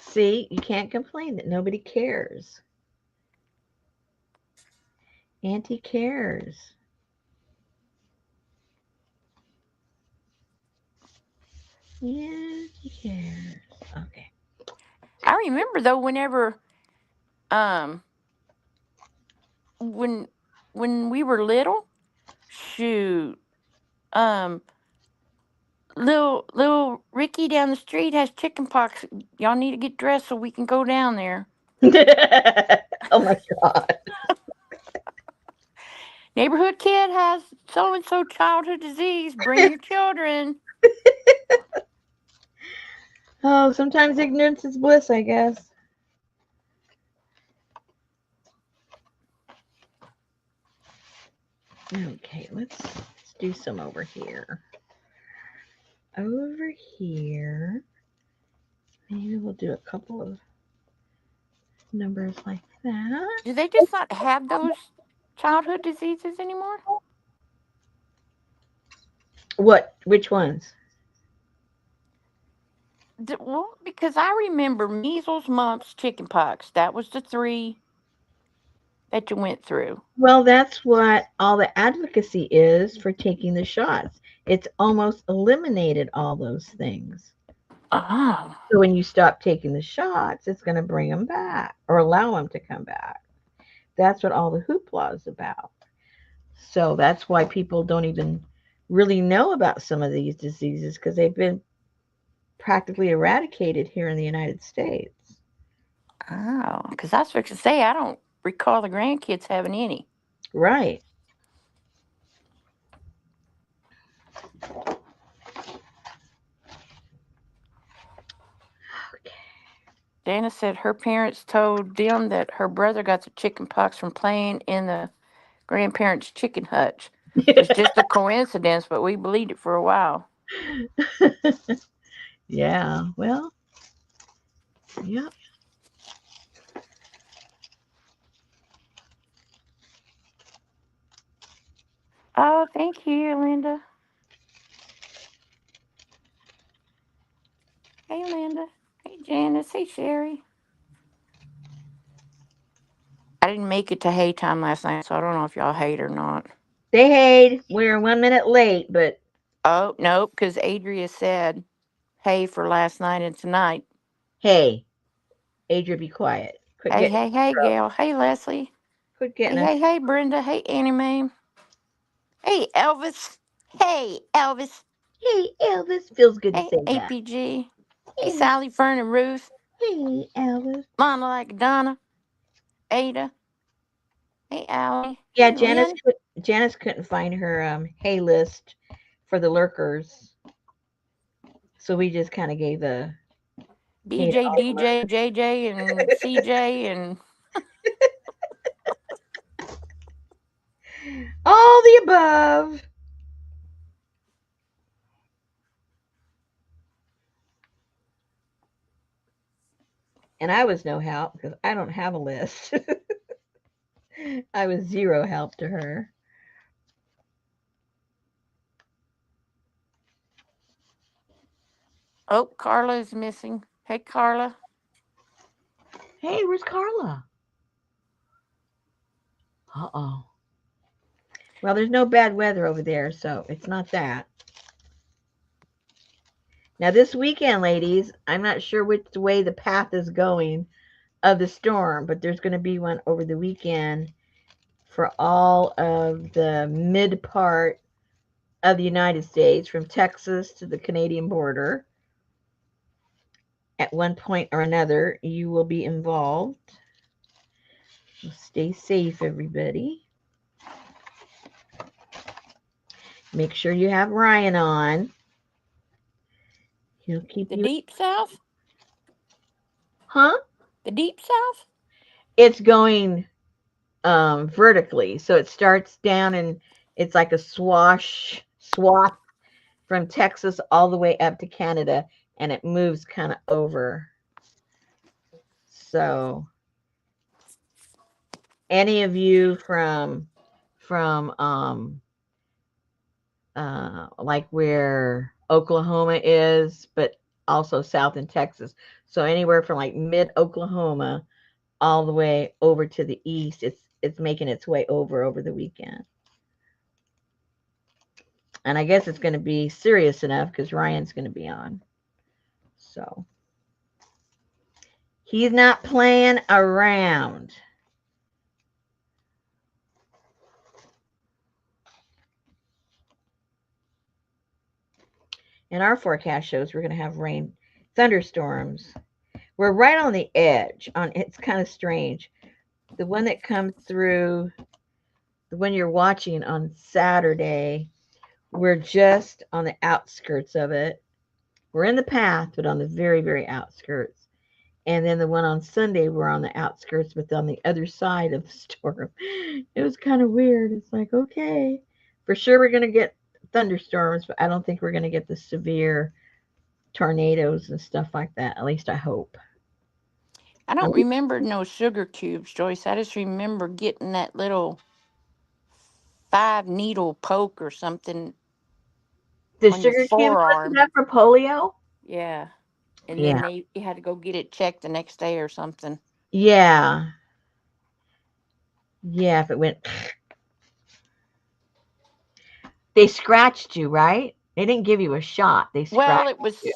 A: See, you can't complain that nobody cares. Auntie cares. Yeah, she cares. Okay.
B: I remember though, whenever um when we were little, shoot, um little Ricky down the street has chicken pox. Y'all need to get dressed so we can go down there.
A: Oh my God.
B: Neighborhood kid has so and so childhood disease. Bring your children.
A: Oh, sometimes ignorance is bliss, I guess. Okay, let's do some over here. Over here. Maybe we'll do a couple of numbers like that.
B: Do they just not have those childhood diseases anymore?
A: What? Which ones?
B: Well, because I remember measles, mumps, chickenpox. That was the three that you went through.
A: Well, that's what all the advocacy is for taking the shots. It's almost eliminated all those things.
B: Oh.
A: So when you stop taking the shots, it's going to bring them back or allow them to come back. That's what all the hoopla is about. So that's why people don't even really know about some of these diseases because they've been practically eradicated here in the United States.
B: Oh. Because I was fixing to say, I don't recall the grandkids having any.
A: Right.
B: Dana said her parents told them that her brother got the chicken pox from playing in the grandparents' chicken hutch. Was just a coincidence, but we believed it for a while.
A: Yeah, well, yep.
B: Oh, thank you, Linda. Hey, Linda. Hey, Janice. Hey, Sherry. I didn't make it to hay time last night, so I don't know if y'all hate or not.
A: They hate. We're 1 minute late, but
B: Oh, no, because Adria said hey for last night and tonight.
A: hey, Adria, be quiet. Quit
B: Hey,
A: getting
B: hey, hey, Gail. Hey, Leslie.
A: quit
B: Hey,
A: getting us.
B: hey, hey, Brenda. Hey, Annie Mae. Hey, Elvis. Hey, Elvis.
A: Hey, Elvis. Feels good to
B: Hey,
A: say that.
B: APG. Hey,
A: Hey,
B: Sally, Fern, and Ruth.
A: hey, Elvis.
B: Mama like Donna. Ada. Hey, Allie.
A: Yeah,
B: Hey, Lynn.
A: Janice couldn't find her hey list for the lurkers, so we just kind of gave the hey to
B: BJ,
A: all the
B: DJ, JJ, and CJ, and
A: lurkers. All the above. And I was no help because I don't have a list. I was zero help to her.
B: oh, Carla is missing. Hey, Carla.
A: Hey, where's Carla? Uh-oh. Well, there's no bad weather over there, so it's not that. Now, this weekend, ladies, I'm not sure which way the path is going of the storm, but there's going to be one over the weekend for all of the mid part of the United States, from Texas to the Canadian border. At one point or another, you will be involved. So stay safe, everybody. Make sure you have Ryan on. He'll keep
B: The
A: you.
B: Deep South?
A: Huh?
B: The Deep South?
A: It's going vertically. So it starts down and it's like a swath from Texas all the way up to Canada, and it moves kind of over. So any of you from like where Oklahoma is, but also south in Texas. So anywhere from like mid Oklahoma all the way over to the east, it's making its way over the weekend. And I guess it's going to be serious enough because Ryan's going to be on. So he's not playing around. And our forecast shows we're going to have rain, thunderstorms. We're right on the edge. On it's kind of strange. The one that comes through, the one you're watching on Saturday, we're just on the outskirts of it. We're in the path, but on the very, very outskirts. And then the one on Sunday, we're on the outskirts, but on the other side of the storm. It was kind of weird. It's like, okay, for sure we're going to get thunderstorms, but I don't think we're going to get the severe tornadoes and stuff like that. At least I hope.
B: I don't remember no sugar cubes, Joyce. I just remember getting that little 5 needle poke or something
A: The
B: on your
A: sugar cubes wasn't
B: forearm.
A: that for polio?
B: Yeah. And then
A: Yeah.
B: they you had to go get it checked the next day or something.
A: Yeah. Yeah, if it went, they scratched you, right? They didn't give you a shot. They
B: Well,
A: scratched you.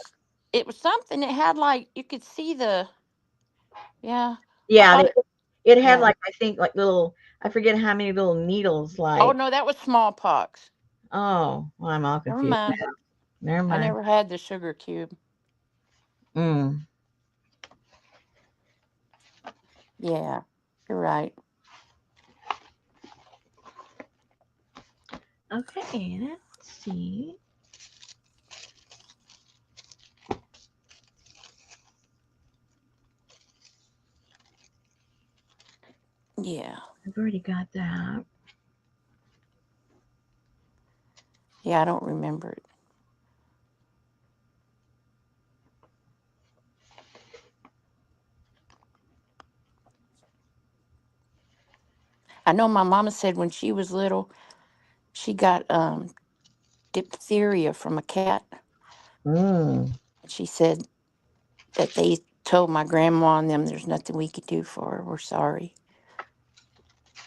B: it was something that had like you could see the yeah. I
A: Yeah,
B: thought it
A: it had
B: yeah.
A: like, I think, like little, I forget how many little needles,
B: Oh
A: like,
B: no, that was smallpox.
A: oh, well, I'm all
B: Never
A: confused
B: mind.
A: now. Never
B: I
A: mind.
B: never had the sugar cube.
A: Mm.
B: Yeah. You're right.
A: Okay, let's see.
B: Yeah.
A: I've already got that.
B: Yeah, I don't remember it. I know my mama said when she was little, she got diphtheria from a cat.
A: Mm.
B: She said that they told my grandma and them there's nothing we could do for her. We're sorry.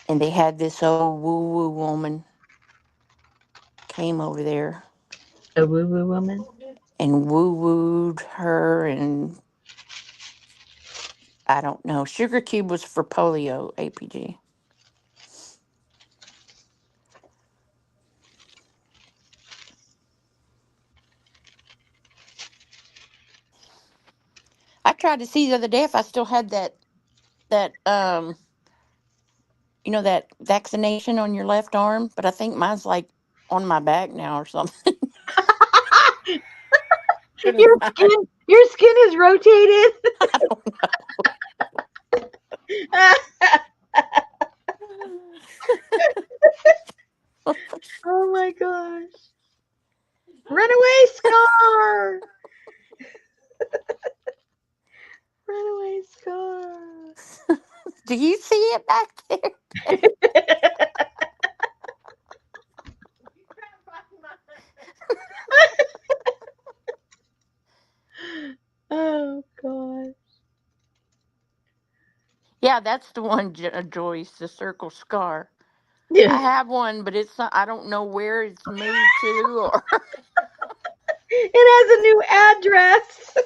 B: And they had this old woo woo woman came over there
A: A woo woo woman?
B: and woo wooed her, and I don't know. Sugar Cube was for polio, APG. I tried to see the other day if I still had that that vaccination on your left arm, but I think mine's like on my back now or something. Couldn't
A: Your
B: find.
A: skin is rotated.
B: I don't know.
A: Oh my gosh. Runaway scar. Runaway scar.
B: Do you see it back there?
A: Oh god.
B: Yeah, that's the one, Joyce, the circle scar. I
A: It
B: have one, but it's not, I don't know where it's moved to or.
A: has a new address.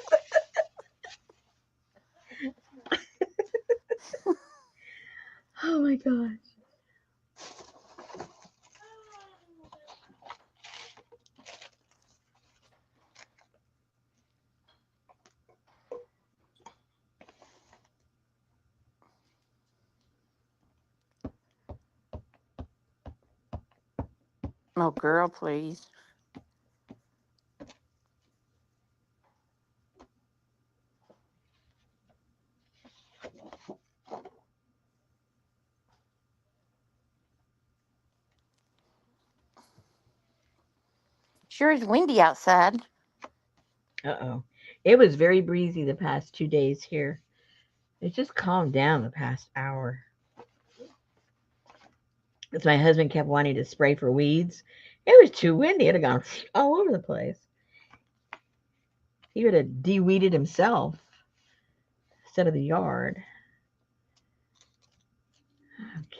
A: Oh my gosh.
B: Oh, girl, please. Sure is windy outside.
A: Uh-oh. It was very breezy the past 2 days here. It just calmed down the past hour. Because my husband kept wanting to spray for weeds. It was too windy. It'd have gone all over the place. He would have de-weeded himself instead of the yard. Okay.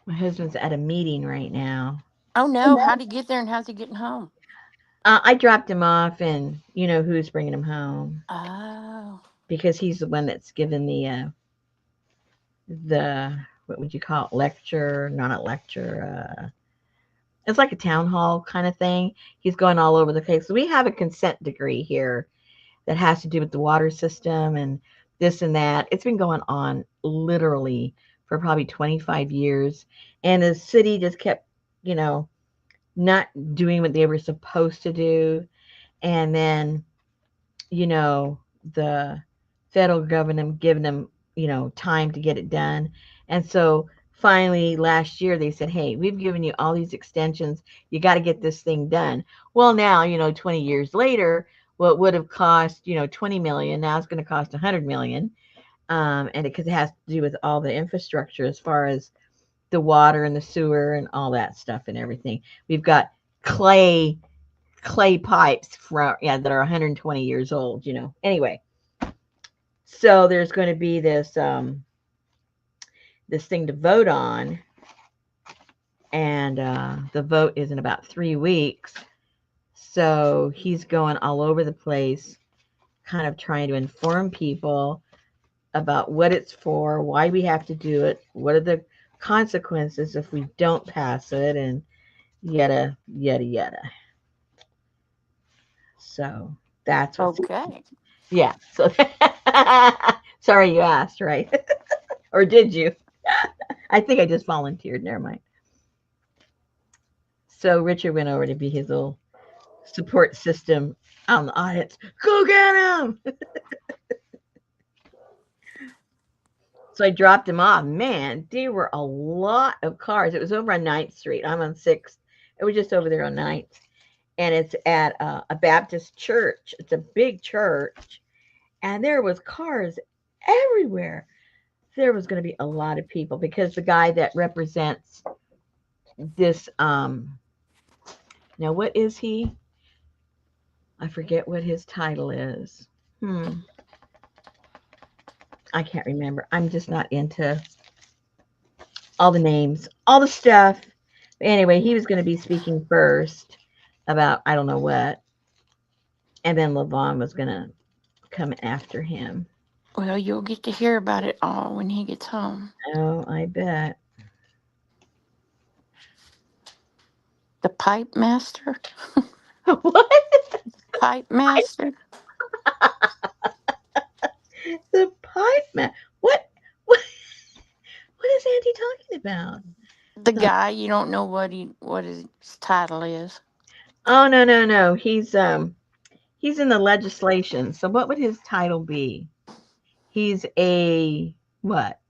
A: My husband's at a meeting right now.
B: Oh no, how'd he get there and how's he getting home?
A: I dropped him off, and you know who's bringing him home
B: Oh.
A: because he's the one that's given the what would you call it, lecture? Not a lecture. It's like a town hall kind of thing. He's going all over the place. So we have a consent decree here that has to do with the water system and this and that. It's been going on literally for probably 25 years, and the city just kept, you know, not doing what they were supposed to do, and then you know, the federal government giving them, time to get it done. And so finally last year they said, hey, we've given you all these extensions. You got to get this thing done. Well, now, 20 years later, what would have cost, 20 million, now it's going to cost 100 million. And because it has to do with all the infrastructure as far as the water and the sewer and all that stuff and everything. We've got clay pipes from that are 120 years old. Anyway, so there's going to be this thing to vote on, and the vote is in about 3 weeks. So he's going all over the place, kind of trying to inform people about what it's for, why we have to do it, what are the consequences if we don't pass it, and yada yada yada. So that's what's
B: Okay.
A: yeah. So sorry you asked, right? Or did you? I think I just volunteered. Never mind. So Richard went over to be his little support system out in the audience. Go get him! So I dropped him off. Man, there were a lot of cars. It was over on 9th Street. I'm on 6th. It was just over there on 9th. And it's at a Baptist church. It's a big church. And there was cars everywhere. There was going to be a lot of people because the guy that represents this, now what is he? I forget what his title is. I can't remember. I'm just not into all the names, all the stuff. But anyway, he was going to be speaking first about I don't know what, and then Levon was going to come after him.
B: Well, you'll get to hear about it all when he gets home.
A: Oh, I bet.
B: The pipe master?
A: What?
B: Pipe master?
A: The pipe man. What? What is Auntie talking about?
B: The guy, you don't know what his title is.
A: Oh no. He's in the legislation. So what would his title be? He's a what?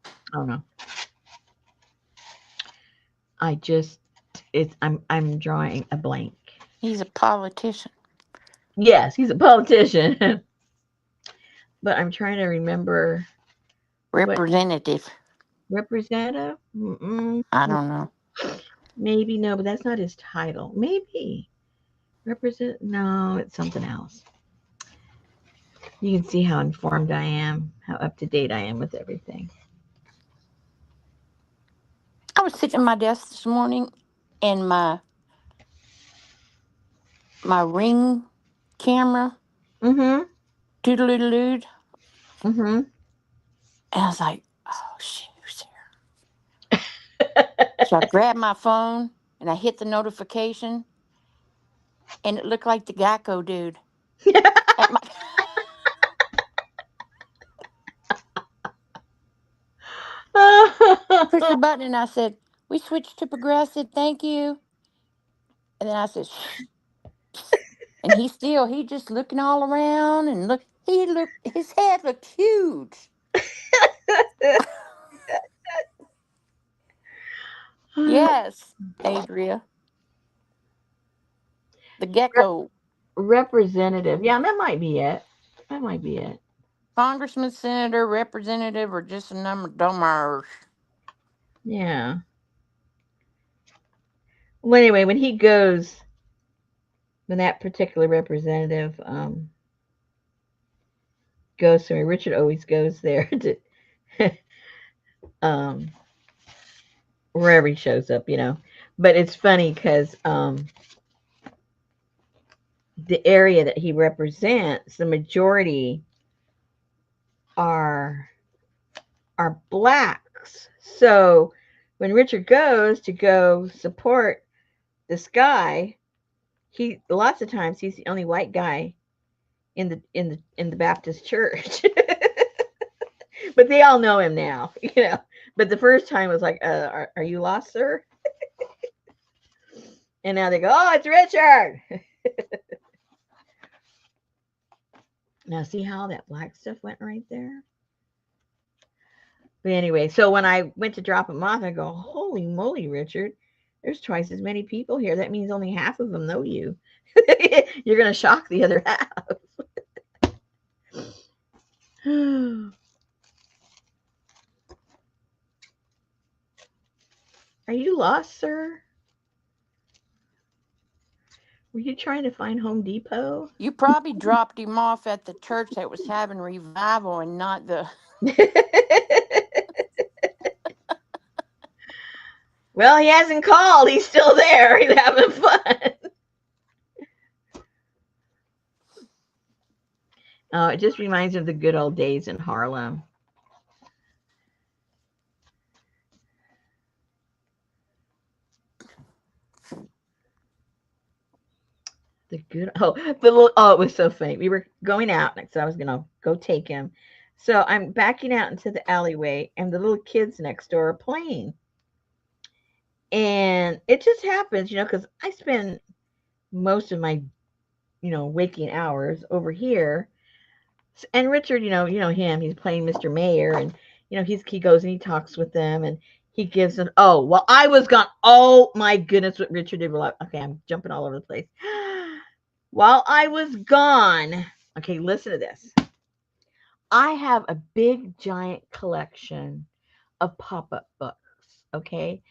A: I don't know. I just it's I'm drawing a blank.
B: He's a politician.
A: Yes, he's a politician. But I'm trying to remember what
B: Representative.
A: representative?
B: I don't know.
A: Maybe no, but that's not his title. Maybe represent. No, it's something else. You can see how informed I am, how up to date I am with everything.
B: I was sitting at my desk this morning and my Ring camera
A: Mm-hmm.
B: doodle-doodle-dood.
A: Mm-hmm.
B: And I was like, oh, shit, who's here? So I grabbed my phone and I hit the notification and it looked like the Geico dude. At my pushed the button and I said, we switched to progressive, thank you. And then I said, shh. And he just looking all around and his head looked huge. Yes, Adria. The gecko.
A: Representative. Yeah, that might be it. That might be it.
B: Congressman, senator, representative, or just a number of dummers.
A: Yeah. Well, anyway, when that particular representative goes somewhere, Richard always goes there to um, wherever he shows up. But it's funny because the area that he represents, the majority are blacks. So when Richard goes to go support this guy, he lots of times he's the only white guy in the Baptist church. But they all know him now. But the first time was like, are you lost, sir? And now they go, oh, it's Richard. Now see how that black stuff went right there? But anyway, so when I went to drop him off, I go, holy moly, Richard, there's twice as many people here. That means only half of them know you. You're going to shock the other half. Are you lost, sir? Were you trying to find Home Depot?
B: You probably dropped him off at the church that was having revival and not the.
A: Well, he hasn't called. He's still there. He's having fun. Oh, it just reminds me of the good old days in Harlem. It was so funny. We were going out, so I was gonna go take him. So I'm backing out into the alleyway, and the little kids next door are playing. And And it just happens, because I spend most of my, waking hours over here. And Richard, you know him. He's playing Mr. Mayor, and he goes and he talks with them, and he gives them. Oh, well, I was gone. Oh my goodness, what Richard did. Okay, I'm jumping all over the place. While I was gone, okay, listen to this. I have a big giant collection of pop-up books. Okay,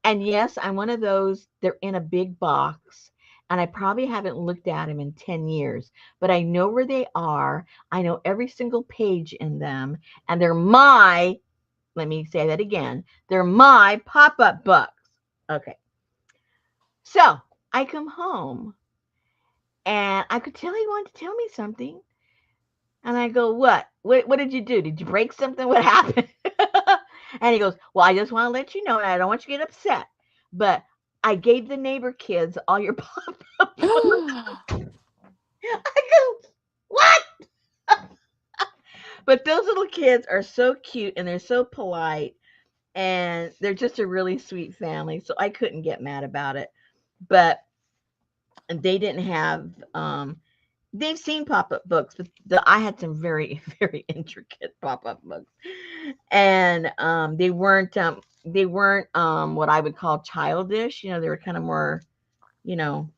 A: and yes, I'm one of those. They're in a big box. And I probably haven't looked at them in 10 years, but I know where they are. I know every single page in them, and let me say that again, they're my pop up books. Okay. So I come home and I could tell he wanted to tell me something. And I go, what? What did you do? Did you break something? What happened? And he goes, well, I just want to let you know, and I don't want you to get upset, but I gave the neighbor kids all your pop up books. I go, what? But those little kids are so cute and they're so polite and they're just a really sweet family. So I couldn't get mad about it. But they didn't have they've seen pop-up books, but I had some very, very intricate pop-up books. And they weren't what I would call childish. They were kind of more, you know,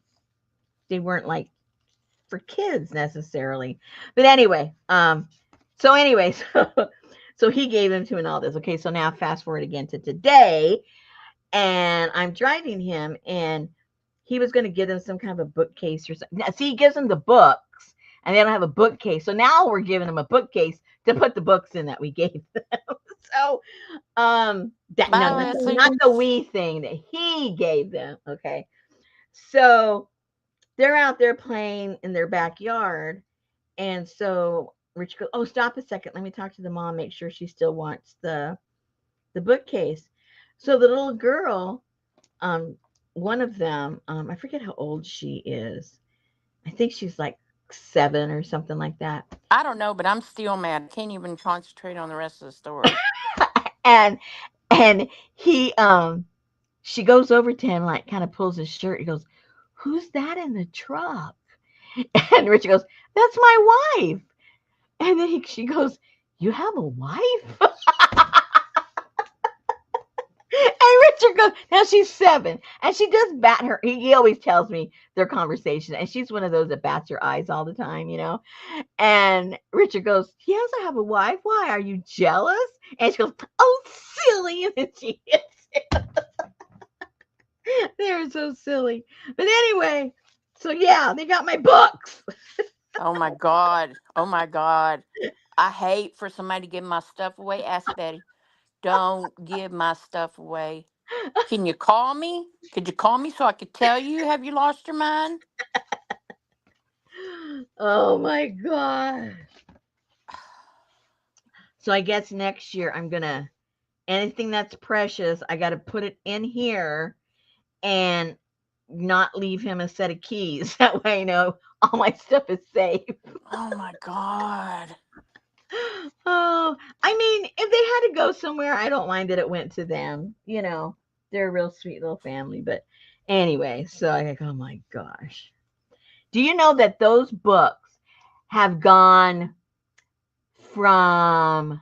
A: they weren't like for kids necessarily. But anyway, so he gave them to me and all this. Okay, so now fast forward again to today, and I'm driving him, and he was going to give them some kind of a bookcase or something. Now, see, he gives them the books, and they don't have a bookcase. So now we're giving them a bookcase to put the books in that we gave them. So that no,
B: Bye,
A: not
B: Leslie.
A: the we thing that he gave them. Okay, so they're out there playing in their backyard. And so Rich goes, oh, stop a second. Let me talk to the mom, make sure she still wants the bookcase. So the little girl, um, one of them, I forget how old she is. I think she's like 7 or something like that.
B: I don't know, but I'm still mad. I can't even concentrate on the rest of the story.
A: And and he she goes over to him, like kind of pulls his shirt. He goes, who's that in the truck? And Richard goes, that's my wife. And then she goes, you have a wife? And Richard goes, now she's 7. And she does bat her. He always tells me their conversation. And she's one of those that bats her eyes all the time. And Richard goes, yes, I have a wife. Why? Are you jealous? And she goes, oh, silly. And then she hits it. They're so silly. But anyway, so yeah, they got my books.
B: Oh my God. Oh my God. I hate for somebody to give my stuff away. Ask Betty. Don't give my stuff away. Can you call me? Could you call me so I could tell you? Have you lost your mind?
A: Oh my God. So I guess next year I'm going to, anything that's precious, I got to put it in here and not leave him a set of keys. That way, all my stuff is safe.
B: Oh my God.
A: Oh, I mean, if they had to go somewhere, I don't mind that it went to them. They're a real sweet little family. But anyway, so I like, oh my gosh. Do you know that those books have gone from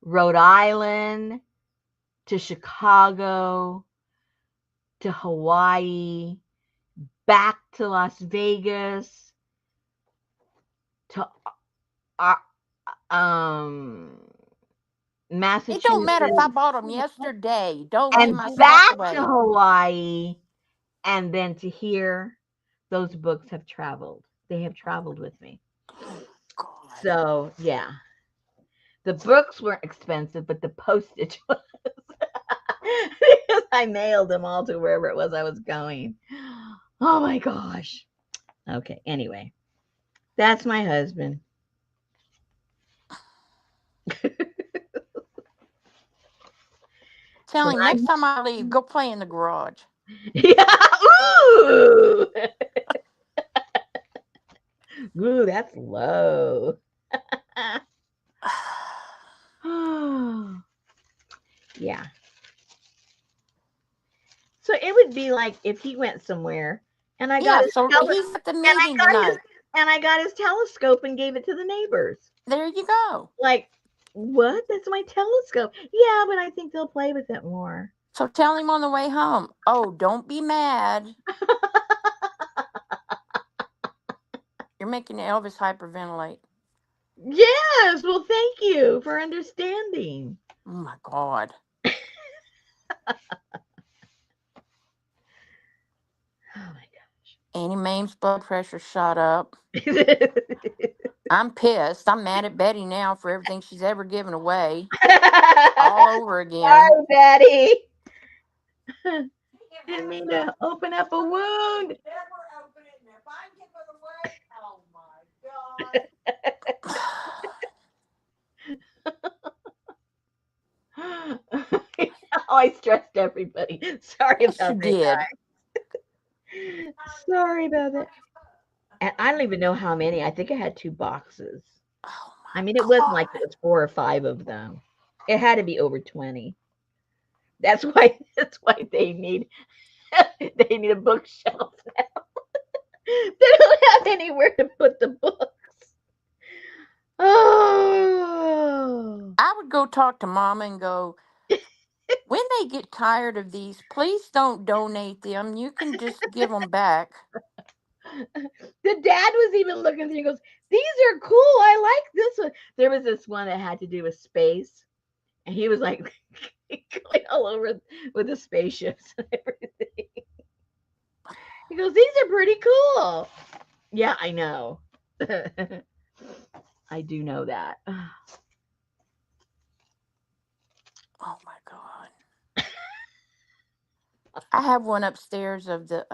A: Rhode Island to Chicago to Hawaii, back to Las Vegas, to uh, um,
B: It don't matter if I
A: Massachusetts,
B: bought them yesterday. Don't give
A: and
B: my stuff
A: back to
B: away.
A: Hawaii, and then to here? Those books have traveled. They have traveled with me.
B: Oh God.
A: So, yeah. The books weren't expensive, but the postage was. Because I mailed them all to wherever it was I was going. Oh my gosh. Okay, anyway. That's my husband.
B: Tell
A: So
B: him
A: I
B: next time I leave, go play in the garage.
A: yeah, ooh. Ooh, that's low. Yeah. So it would be like if he went somewhere and I got
B: Yeah,
A: his
B: so
A: tele-
B: he's at the
A: and I
B: meeting
A: got his
B: tonight.
A: and I got his telescope and gave it to the neighbors.
B: There you go.
A: Like, what? That's my telescope. Yeah, but I think they'll play with it more.
B: So tell him on the way home. Oh, don't be mad. You're making Elvis hyperventilate.
A: Yes. Well, thank you for understanding.
B: Oh my God.
A: Oh my
B: Annie Mae's blood pressure shot up.
A: god.
B: I'm pissed. I'm mad at Betty now for everything she's ever given away. All over again.
A: Sorry, Betty. Didn't mean to open up a wound.
C: Never open it, and if I give it away, oh my God.
A: I stressed everybody. Sorry
B: Yes, you
A: about that,
B: did.
A: guys. Sorry about that. And I don't even know how many. I think I had 2 boxes.
B: Oh
A: I
B: my
A: mean, it wasn't like
B: God.
A: it was 4 or 5 of them. It had to be over 20. That's why. That's why they need. They need a bookshelf now. They don't have anywhere to put the books. Oh.
B: I would go talk to Mama and go, when they get tired of these, please don't donate them. You can just give them back.
A: The dad was even looking through. He goes, "These are cool. I like this one." There was this one that had to do with space, and he was like going all over with the spaceships and everything. He goes, "These are pretty cool." Yeah, I know. I do know that.
B: Oh my God. I have one upstairs of the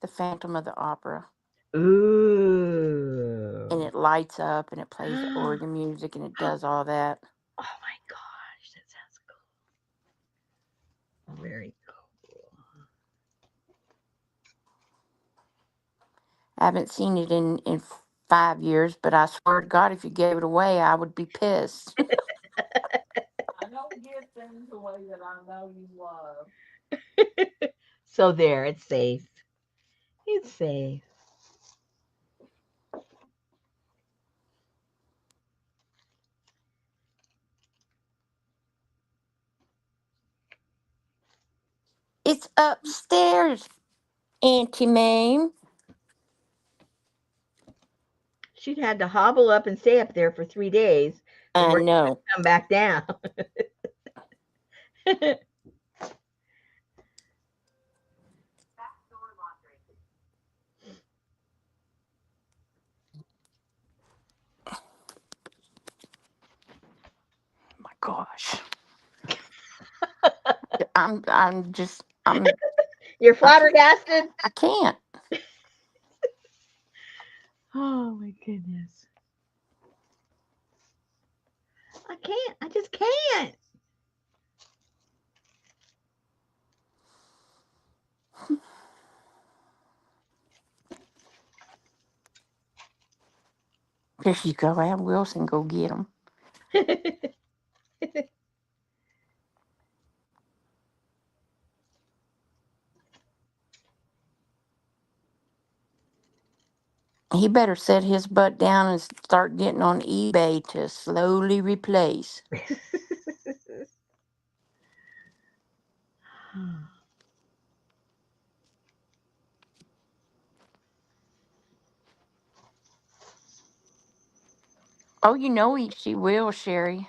B: Phantom of the Opera. And
A: Ooh.
B: it lights up and it plays the organ music and it does all that.
A: Oh my gosh, that sounds cool. Very cool.
B: I haven't seen it in 5 years, but I swear to God, if you gave it away, I would be pissed.
C: I don't give things away that I know you love.
A: So there, it's safe. It's safe.
B: It's upstairs, Auntie Mame.
A: She'd had to hobble up and stay up there for 3 days
B: I
A: before she
B: know.
A: could come back down.
B: Oh my gosh. I'm just
A: You're
B: I,
A: flabbergasted?
B: I can't.
A: Oh my goodness. I can't. I just can't.
B: There you go. Have Wilson go get him. He better set his butt down and start getting on eBay to slowly replace. Oh, you know she will, Sherry.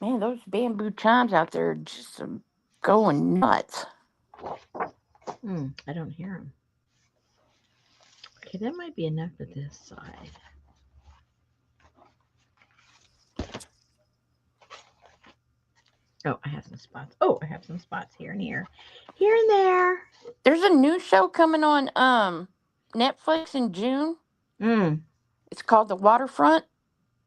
B: Man, those bamboo chimes out there are just going nuts.
A: I don't hear him. Okay, that might be enough for this side. Oh, I have some spots. Oh, I have some spots here and here. Here and there.
B: There's a new show coming on Netflix in June.
A: Mm,
B: It's called The Waterfront.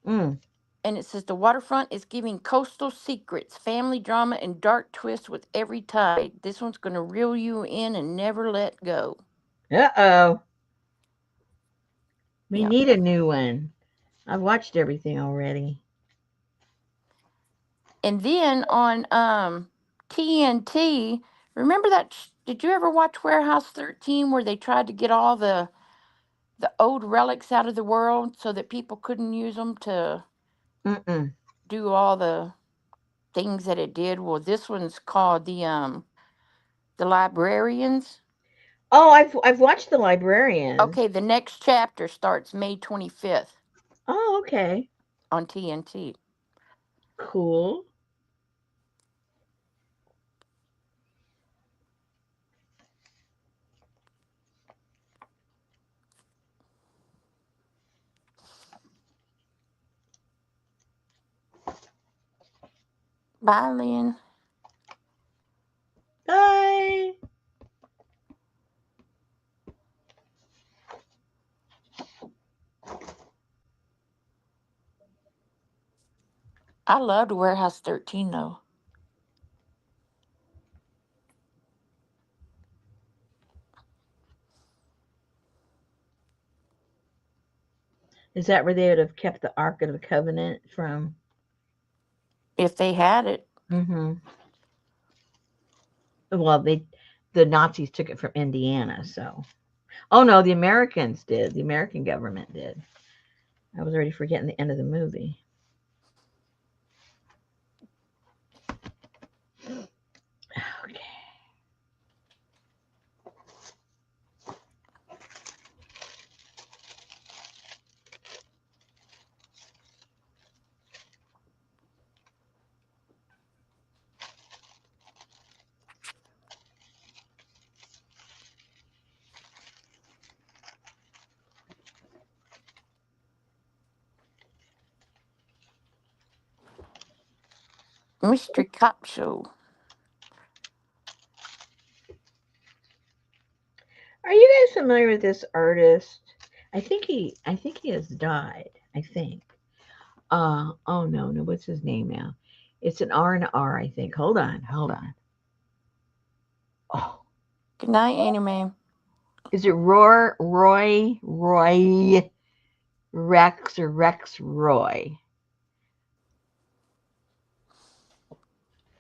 A: mm.
B: and it says the waterfront is giving coastal secrets, family drama, and dark twists with every tide. This one's going to reel you in and never let go.
A: Uh-oh. We
B: Yeah.
A: need a new one. I've watched everything already.
B: And then on TNT, remember that? Did you ever watch Warehouse 13 where they tried to get all the old relics out of the world so that people couldn't use them to
A: Mm-mm.
B: do all the things that it did? Well, this one's called the Librarians.
A: Oh, I've watched The Librarians.
B: Okay, the next chapter starts May 25th
A: Oh, okay.
B: on TNT.
A: Cool.
B: Bye, Lynn.
A: Bye.
B: I loved Warehouse 13 though.
A: Is that where they would have kept the Ark of the Covenant from?
B: If they had it.
A: Mm-hmm. Well, the Nazis took it from Indiana, so. Oh no, the Americans did. The American government did. I was already forgetting the end of the movie. Okay.
B: Mystery Cop Show.
A: Are you guys familiar with this artist? I think he has died. I think. Oh no, what's his name now? It's an R and R, I think. Hold on. Oh,
B: Good night, Annie Mae.
A: is it Roy Rex or Rex Roy?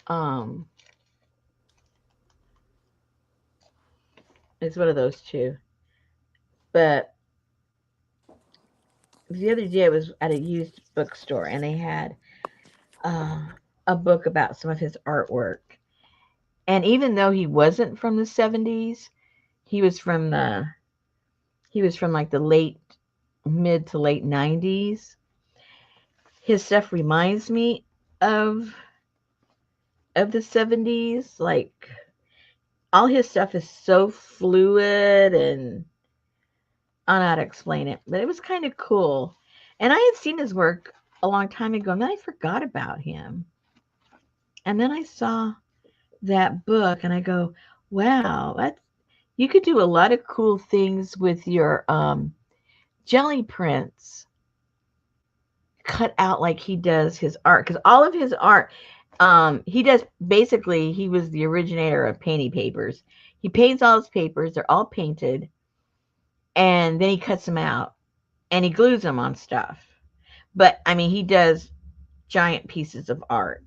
A: Um, it's one of those two. But the other day I was at a used bookstore and they had uh, a book about some of his artwork. And even though he wasn't from the 70s, he was from the he was from like the late mid to late 90s. His stuff reminds me of the 70s. Like all his stuff is so fluid and I don't know how to explain it, but it was kind of cool. And I had seen his work a long time ago and then I forgot about him. And then I saw that book and I go, wow, that's you could do a lot of cool things with your jelly prints cut out like he does his art because all of his art he does basically he was the originator of painting papers. He paints all his papers, they're all painted, and then he cuts them out and he glues them on stuff. But I mean he does giant pieces of art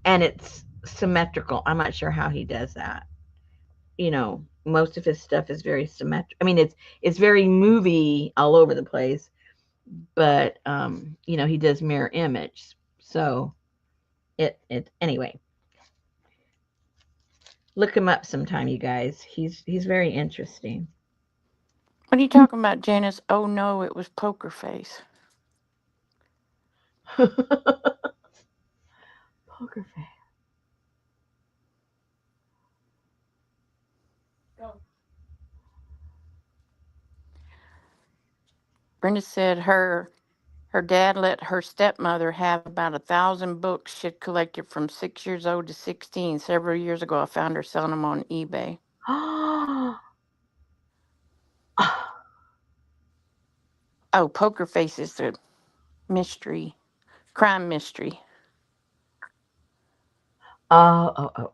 A: and it's symmetrical. I'm not sure how he does that. Most of his stuff is very symmetrical. I mean it's very movie all over the place, but he does mirror image. So it anyway. Look him up sometime, you guys. He's very interesting.
B: What are you talking about, Janice? Oh no, it was Poker Face.
A: Poker face.
B: Brenda said her dad let her stepmother have about 1,000 books she'd collected from 6 years old to 16. Several years ago, I found her selling them on eBay. Oh, Poker Face is the mystery. Crime mystery.
A: Oh.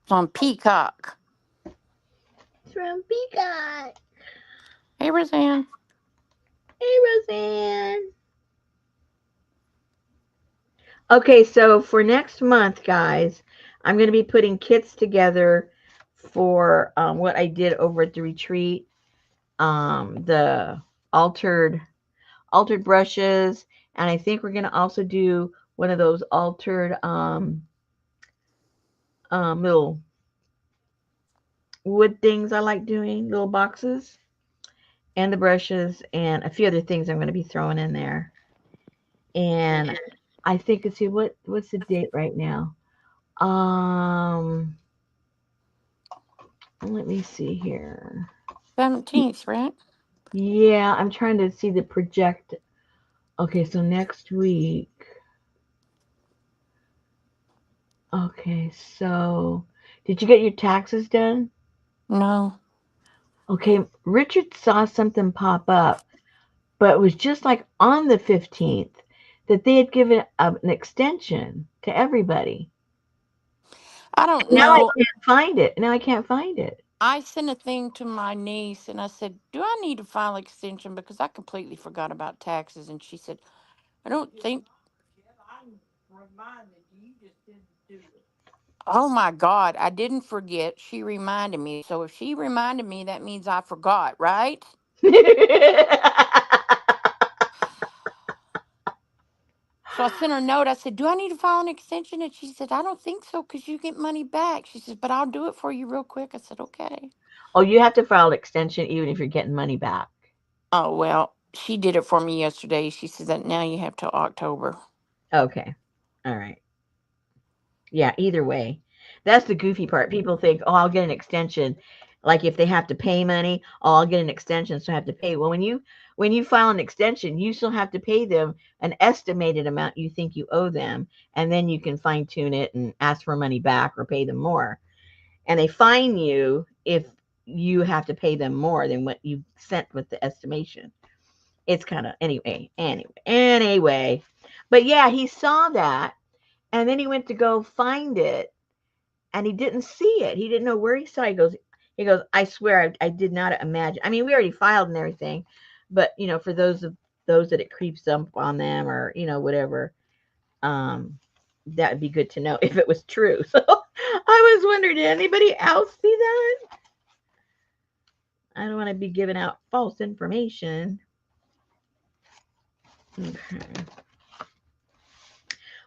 B: It's on Peacock.
A: It's from Peacock.
B: Hey, Roseanne.
A: Hey, Roseanne. Okay, so for next month, guys, I'm going to be putting kits together for what I did over at the retreat. The altered altered brushes, and I think we're going to also do one of those altered little wood things I like doing, little boxes, and the brushes, and a few other things I'm going to be throwing in there. And I think, let's see, what's the date right now? Um, Let me see here.
B: 17th, right?
A: Yeah, I'm trying to see the project. Okay, so next week. Okay, so did you get your taxes done?
B: No.
A: Okay, Richard saw something pop up, but it was just like on the 15th that they had given an extension to everybody.
B: I don't
A: Now I
B: know.
A: can't find it. Now I can't find it.
B: I sent a thing to my niece and I said, "Do I need to file extension because I completely forgot about taxes?" And she said, "I don't think." Oh my God, I didn't forget. She reminded me. So if she reminded me, that means I forgot, right? So I sent her a note. I said, "Do I need to file an extension?" And she said, "I don't think so because you get money back." She says, "But I'll do it for you real quick." I said, "Okay."
A: Oh, you have to file an extension even if you're getting money back.
B: Oh, well, she did it for me yesterday. She said that now you have till October.
A: Okay. All right. Yeah, either way. That's the goofy part. People think, oh, I'll get an extension. Like if they have to pay money, oh, I'll get an extension, so I have to pay. Well, when you file an extension, you still have to pay them an estimated amount you think you owe them, and then you can fine tune it and ask for money back or pay them more. And they fine you if you have to pay them more than what you sent with the estimation. It's kind of anyway. But yeah, he saw that, and then he went to go find it, and he didn't see it. He didn't know where he saw it. He goes, I swear I did not imagine. I mean, we already filed and everything, but for those that it creeps up on them, or whatever, um, that would be good to know if it was true. So I was wondering, did anybody else see that? I don't want to be giving out false information. Okay.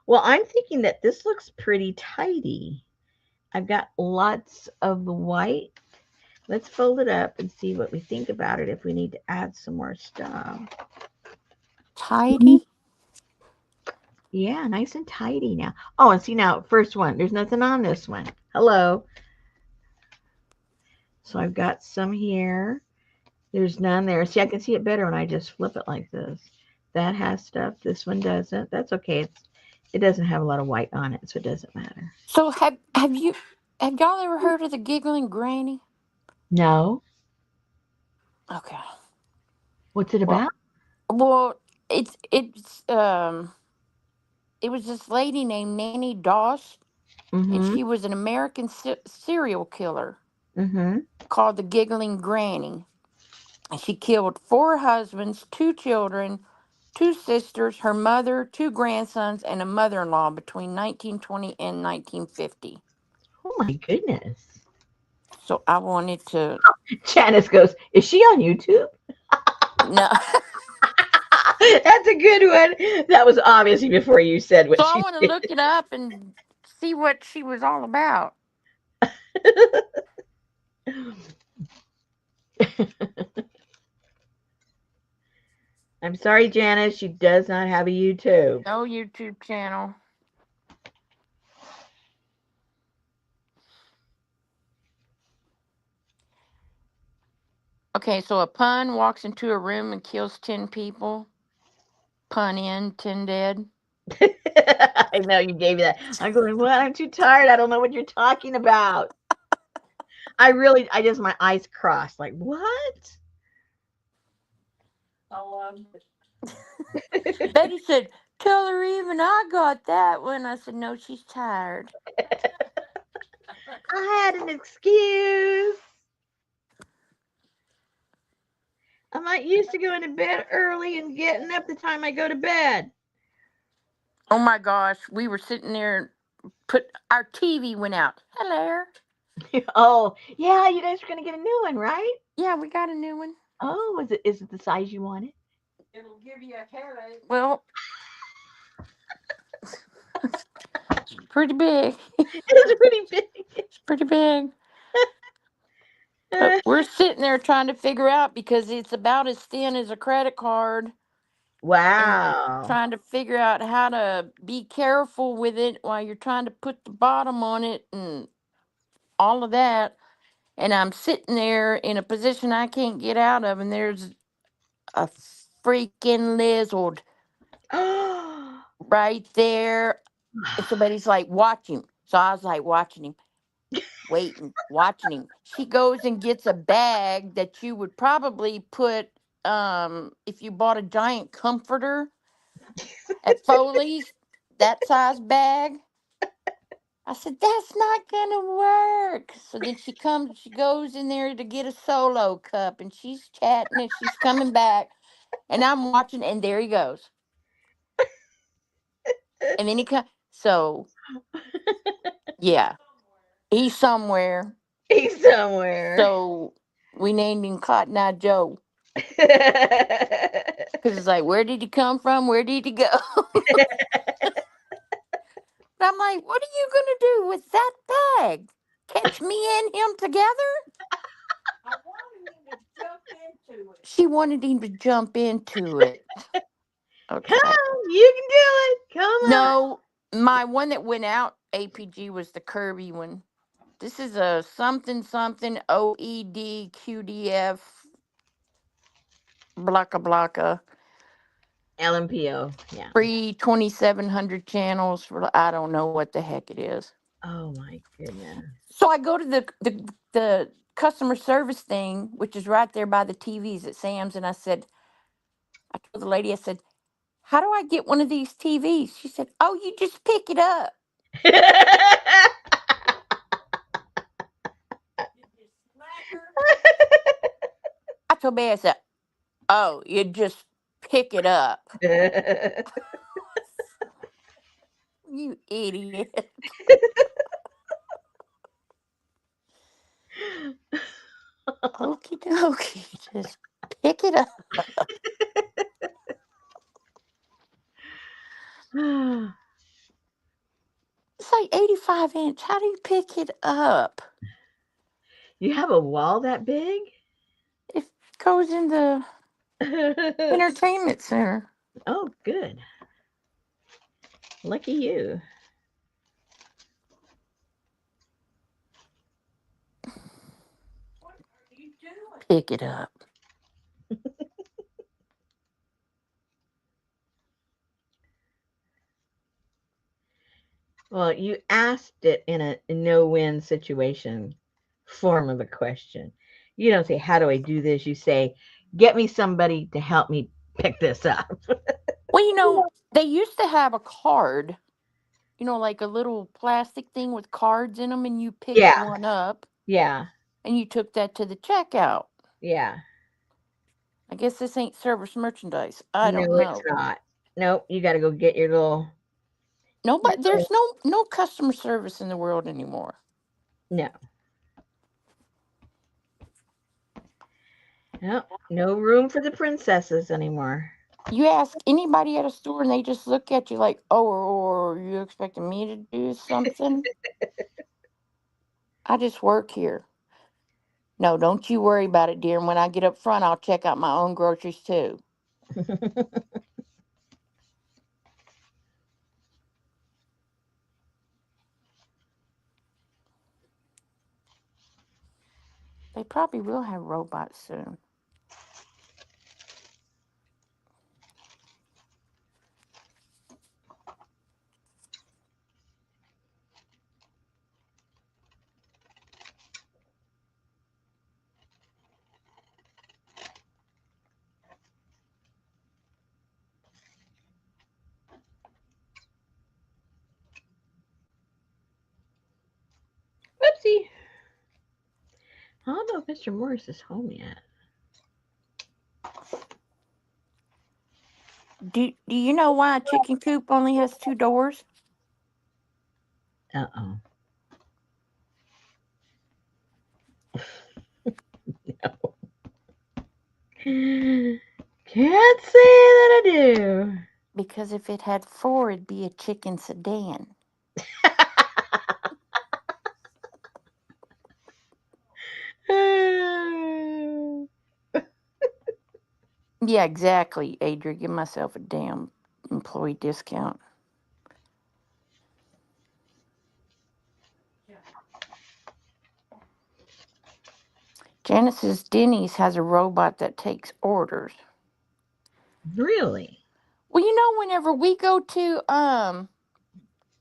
A: Well, I'm thinking that this looks pretty tidy. I've got lots of the white. Let's fold it up and see what we think about it if we need to add some more stuff.
B: Tidy?
A: Yeah, nice and tidy now. Oh, and see now, first one. There's nothing on this one. Hello. So I've got some here. There's none there. See, I can see it better when I just flip it like this. That has stuff. This one doesn't. That's okay. It doesn't have a lot of white on it, so it doesn't matter.
B: So have y'all ever heard of the giggling granny?
A: No.
B: Okay.
A: What's it
B: Well,
A: about?
B: well, it's it was this lady named Nanny Doss, and
A: Mm-hmm.
B: she was an American serial killer
A: Mm-hmm.
B: called the Giggling Granny. And she killed four husbands, two children, two sisters, her mother, two grandsons, and a mother-in-law between 1920 and 1950.
A: Oh my goodness.
B: So I wanted to
A: Janice goes, is she on YouTube?
B: no.
A: That's a good one. That was obviously before you said
B: So
A: what
B: I
A: she
B: want to
A: did.
B: look it up and see what she was all about.
A: I'm sorry, Janice. She does not have a YouTube.
B: No YouTube channel. Okay, so a pun walks into a room and kills 10 people. Pun in, 10 dead.
A: I know you gave me that. I'm going, what? I'm too tired. I don't know what you're talking about. I just, my eyes crossed. Like, what?
C: I loved it.
B: Betty said, "Tell her even I got that one." I said, "No, she's tired."
A: I had an excuse. I'm not used to going to bed early and getting up the time I go to bed.
B: Oh my gosh, we were sitting there, put our TV went out. Hello.
A: Oh, yeah, you guys are going to get a new one, right?
B: Yeah, we got a new one.
A: Oh, is it the size you wanted?
C: It'll give you a headache.
B: Well, it's pretty big.
A: It's pretty big.
B: It's pretty big. But we're sitting there trying to figure out because it's about as thin as a credit card and
A: Wow.
B: trying to figure out how to be careful with it while you're trying to put the bottom on it and all of that. And I'm sitting there in a position I can't get out of, and there's a freaking lizard right there. And somebody's like, "Watch him." So I was like, watching him, waiting, watching him. She goes and gets a bag that you would probably put if you bought a giant comforter at Foley's, that size bag. I said, "That's not gonna work." So then she goes in there to get a solo cup and she's chatting and she's coming back and I'm watching and there he goes. And then he comes. So yeah, he's somewhere.
A: He's somewhere.
B: So we named him Cotton Eye Joe. Because it's like, where did he come from? Where did he go? But I'm like, what are you going to do with that bag? Catch me and him together?
C: I wanted him to jump into it.
B: She wanted him to jump into it. Okay.
A: Come, you can do it. Come on.
B: No, my one that went out, APG, was the Kirby one. This is a something something OED QDF blocka blocka.
A: LMPO. Yeah.
B: Free 2,700 channels for I don't know what the heck it is.
A: Oh my goodness.
B: So I go to the customer service thing, which is right there by the TVs at Sam's, and I told the lady, I said, "How do I get one of these TVs?" She said, "Oh, you just pick it up."
C: You just smack her.
B: I told Betty, I said, "Oh, you just pick it up." You idiot. Okie dokie. Just pick it up. It's like 85 inch. How do you pick it up?
A: You have a wall that big?
B: It goes in the entertainment center.
A: Oh, good. Lucky you.
C: What are you doing?
B: Pick it up.
A: Well, you asked it in a no-win situation form of a question. You don't say, "How do I do this?" You say, "Get me somebody to help me pick this up."
B: Well, they used to have a card, like a little plastic thing with cards in them, and you picked
A: Yeah,
B: one up
A: yeah,
B: and you took that to the checkout.
A: yeah.
B: I guess this ain't service merchandise. I don't
A: No, it's
B: know.
A: not. Nope, you got to go get your
B: Nobody,
A: little.
B: there's no customer service in the world anymore.
A: No, no, no room for the princesses anymore.
B: You ask anybody at a store and they just look at you like, "Oh, or you expecting me to do something? I just work here." No, don't you worry about it, dear. And when I get up front, I'll check out my own groceries too. They probably will have robots soon.
A: Whoopsie. I don't know if Mr. Morris is home yet.
B: Do you know why a chicken coop only has two doors?
A: Uh-oh. Can't say that I do.
B: Because if it had four, it'd be a chicken sedan. Yeah, exactly, Adria. Give myself a damn employee discount. Janice's Denny's has a robot that takes orders.
A: Really?
B: Well, whenever we go to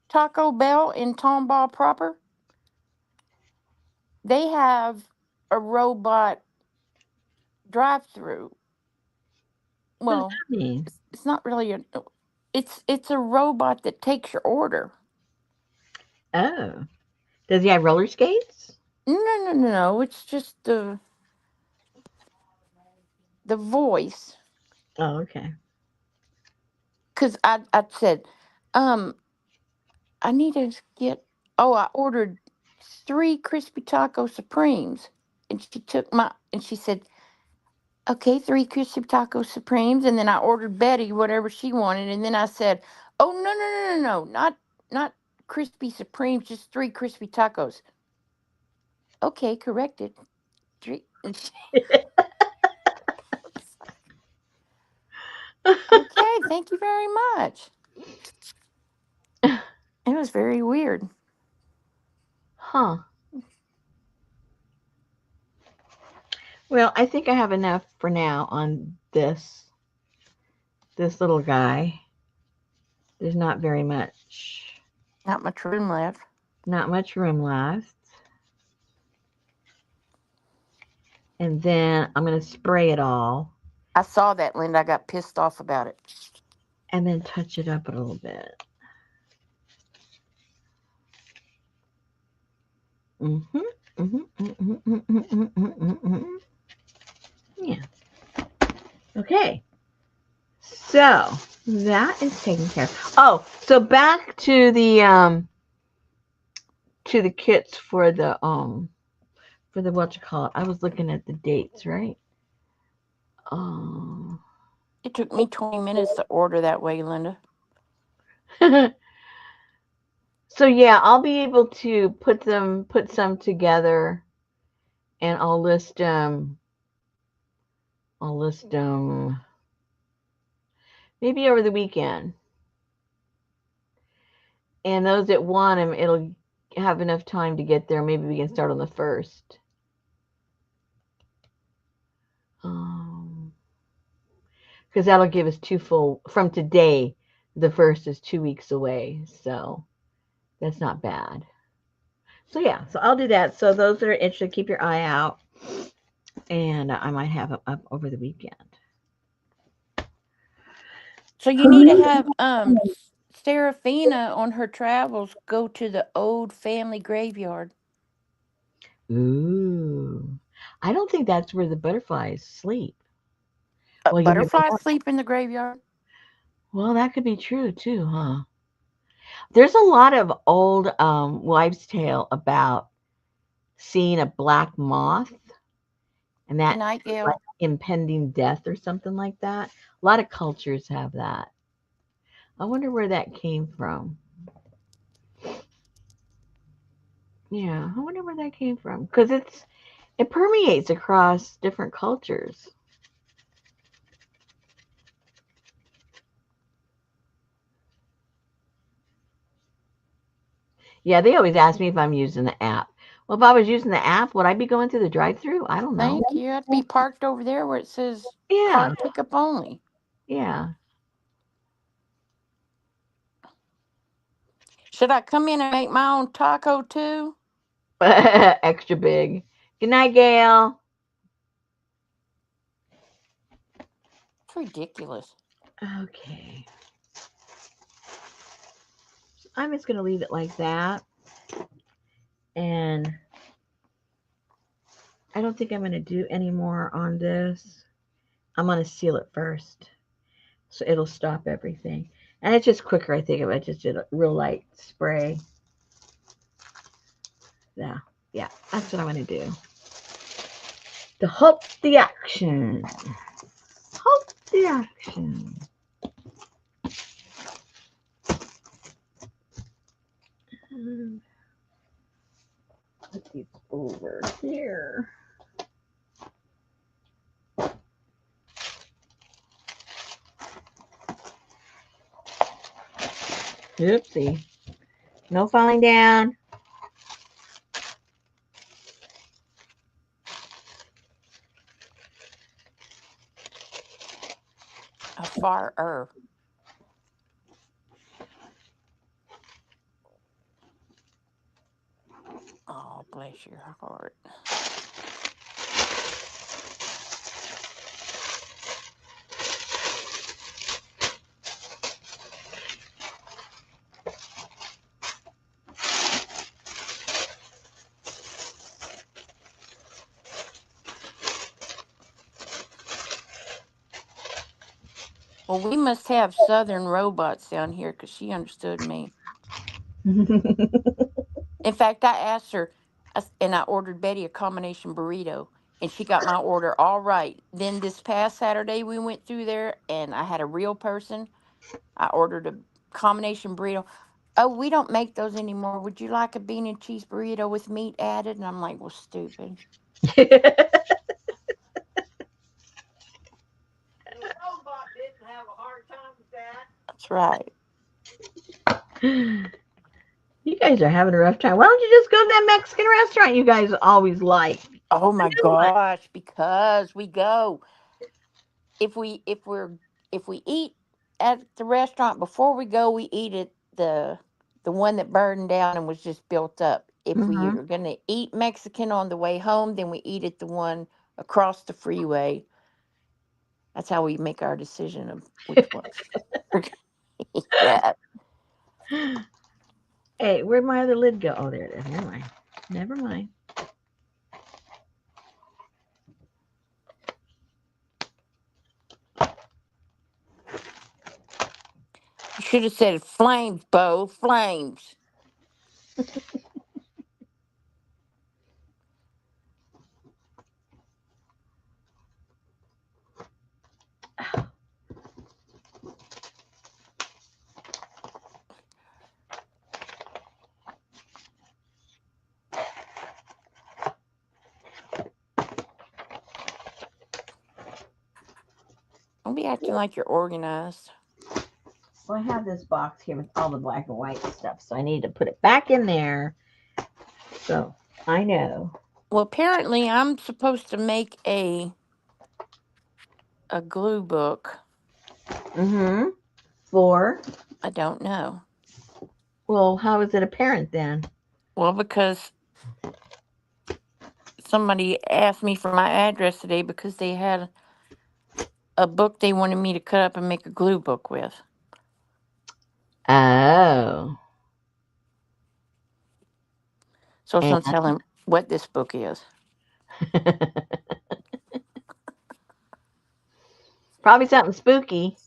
B: Taco Bell in Tomball proper, they have a robot drive-through.
A: What does
B: Well,
A: that mean?
B: it's not really it's a robot that takes your order.
A: Oh. Does he have roller skates?
B: No, no, no, no. It's just the voice.
A: Oh, okay.
B: Cause I said, um, I need to get. Oh, I ordered three crispy taco supremes, and she took and she said, okay, three crispy taco supremes, and then I ordered Betty whatever she wanted, and then I said, oh, no, no, no, no, no, not crispy supremes, just three crispy tacos. Okay, corrected. Three. And okay, thank you very much. It was very weird.
A: Huh. Well, I think I have enough for now on this little guy. There's not very much,
B: Not much room left.
A: not much room left. And then I'm going to spray it all
B: I saw that, Linda. I got pissed off about it.
A: and then touch it up a little bit. Mm-hmm. Mm-hmm. Mm-hmm. Mm-hmm. Mm-hmm. Mm-hmm. Yeah. Okay. So that is taken care of. Oh, so back to the kits for the what you call it. I was looking at the dates, right? Um
B: It took me 20 minutes to order that way, Linda.
A: so yeah, I'll be able to put some together and I'll list them maybe over the weekend. And those that want them, it'll have enough time to get there. Maybe we can start on the 1st. Because that'll give us two full from today. The 1st is 2 weeks away, so that's not bad. So yeah, so I'll do that. So those that are interested, keep your eye out, and I might have them up over the weekend.
B: So you need to have Serafina on her travels go to the old family graveyard.
A: Ooh, I don't think that's where the butterflies sleep. Well, you never
B: Butterflies
A: know.
B: sleep in the graveyard.
A: Well, that could be true too, huh? There's a lot of old wives' tale about seeing a black moth and
B: The
A: that like
B: nightingale.
A: impending death or something like that. A lot of cultures have that. I wonder where that came from. Yeah, I wonder where that came from because it permeates across different cultures. Yeah, they always ask me if I'm using the app. Well, if I was using the app, would I be going through the drive-through? I don't know.
B: Thank you. I'd be parked over there where it says
A: Yeah,
B: car pickup only.
A: yeah.
B: Should I come in and make my own taco too?
A: Extra big. Good night, Gail.
B: It's ridiculous.
A: Okay. I'm just going to leave it like that. And I don't think I'm going to do any more on this. I'm going to seal it first. So it'll stop everything. And it's just quicker, I think, if I just did a real light spray. Yeah, yeah, that's what I'm going to do. To hope the action. Hope the action. Put these over here. Oopsie. No falling down.
B: A far. Oh, bless your heart. Well, we must have southern robots down here because she understood me. In fact, I asked her, and I ordered Betty a combination burrito, and she got my order all right. Then this past Saturday, we went through there, and I had a real person. I ordered a combination burrito. Oh, we don't make those anymore. Would you like a bean and cheese burrito with meat added? And I'm like, well, stupid. The robot didn't have a hard time with that. That's right.
A: You guys are having a rough time. Why don't you just go to that Mexican restaurant you guys always like?
B: Oh
A: The
B: my
A: new one.
B: gosh, because we go if we if we're if we eat at the restaurant before we go, we eat at the one that burned down and was just built up. If we
A: Mm-hmm.
B: are going to eat Mexican on the way home, then we eat at the one across the freeway. That's how we make our decision of which one we're going to eat at.
A: Hey, where'd my other lid go? Oh, there it is. Never mind. Never mind.
B: You should have said flames, Bo, flames. Don't be acting like you're organized.
A: Well, I have this box here with all the black and white stuff, so I need to put it back in there. So I know.
B: Well, apparently I'm supposed to make a glue book.
A: Mm-hmm. For,
B: I don't know.
A: well, how is it apparent then?
B: Well, because somebody asked me for my address today because they had a book they wanted me to cut up and make a glue book with.
A: Oh.
B: So I was
A: And
B: going to tell him what this book is.
A: probably something spooky.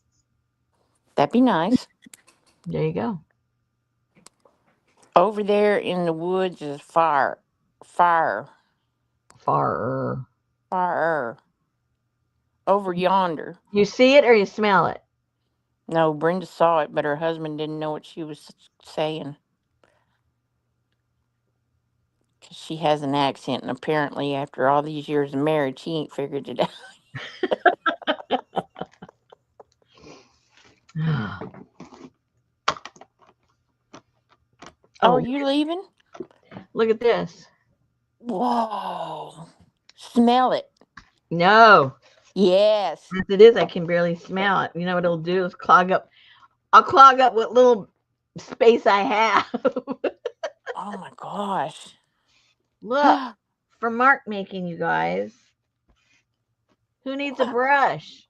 B: That'd be nice.
A: There you go.
B: Over there in the woods is fire. Fire.
A: Far.
B: Fire. Over yonder.
A: You see it or you smell it?
B: No, Brenda saw it, but her husband didn't know what she was saying. 'Cause she has an accent, and apparently, after all these years of marriage, she ain't figured it out. Oh, are
A: Oh,
B: you leaving?
A: look at this.
B: Whoa. Smell it.
A: No.
B: Yes.
A: Yes, it is. I can barely smell it. You know what it'll do is clog up. I'll clog up what little space I have.
B: Oh my gosh.
A: Look, for mark making, you guys. Who needs a brush?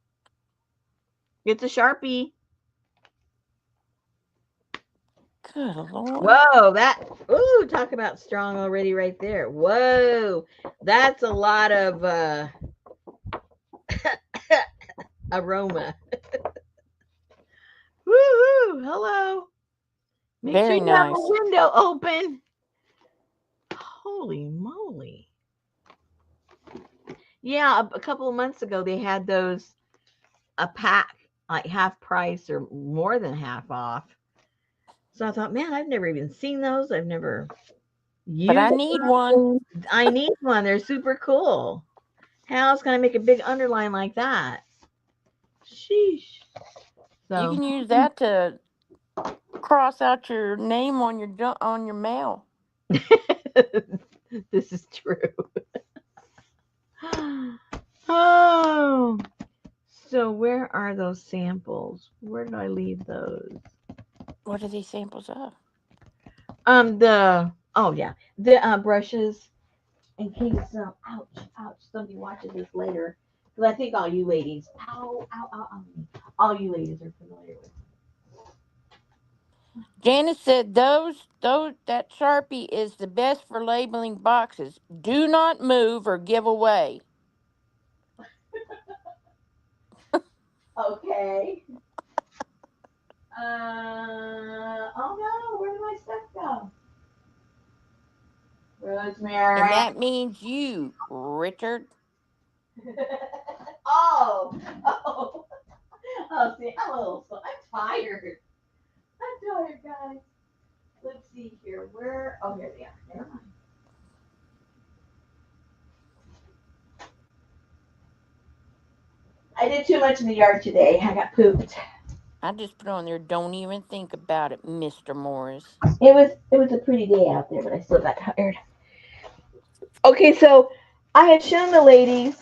A: It's a Sharpie.
B: Good Lord.
A: Whoa, that, ooh, talk about strong already right there. Whoa, that's a lot of aroma. Woo, hello. Make sure
B: Very
A: you have a
B: nice.
A: window open. Holy moly. Yeah, a couple of months ago they had those a pack like half price or more than half off. So I thought, man, I've never even seen those. I've never
B: But I
A: used
B: need one.
A: them. I need one. They're super cool. How else can I make a big underline like that? Sheesh.
B: You
A: So
B: can use that to cross out your name on your mail.
A: this is true. Oh, so where are those samples? Where did I leave those?
B: What are these samples of?
A: The oh yeah, the brushes. In case ouch, somebody watches this later, because I think all you ladies, all you ladies are familiar with.
B: Janice said those that Sharpie is the best for labeling boxes. Do not move or give away.
A: Okay. Oh no, where did my stuff go?
B: And
A: Rosemary.
B: that means you, Richard.
A: oh, oh, oh. See, I'm a little. I'm tired. I'm tired, guys. Let's see here. Where? Oh, here they are. Never mind. I did too much in the yard today. I got pooped.
B: I just put on there, don't even think about it, Mr. Morris.
A: It was a pretty day out there, but I still got tired. Okay, so I had shown the ladies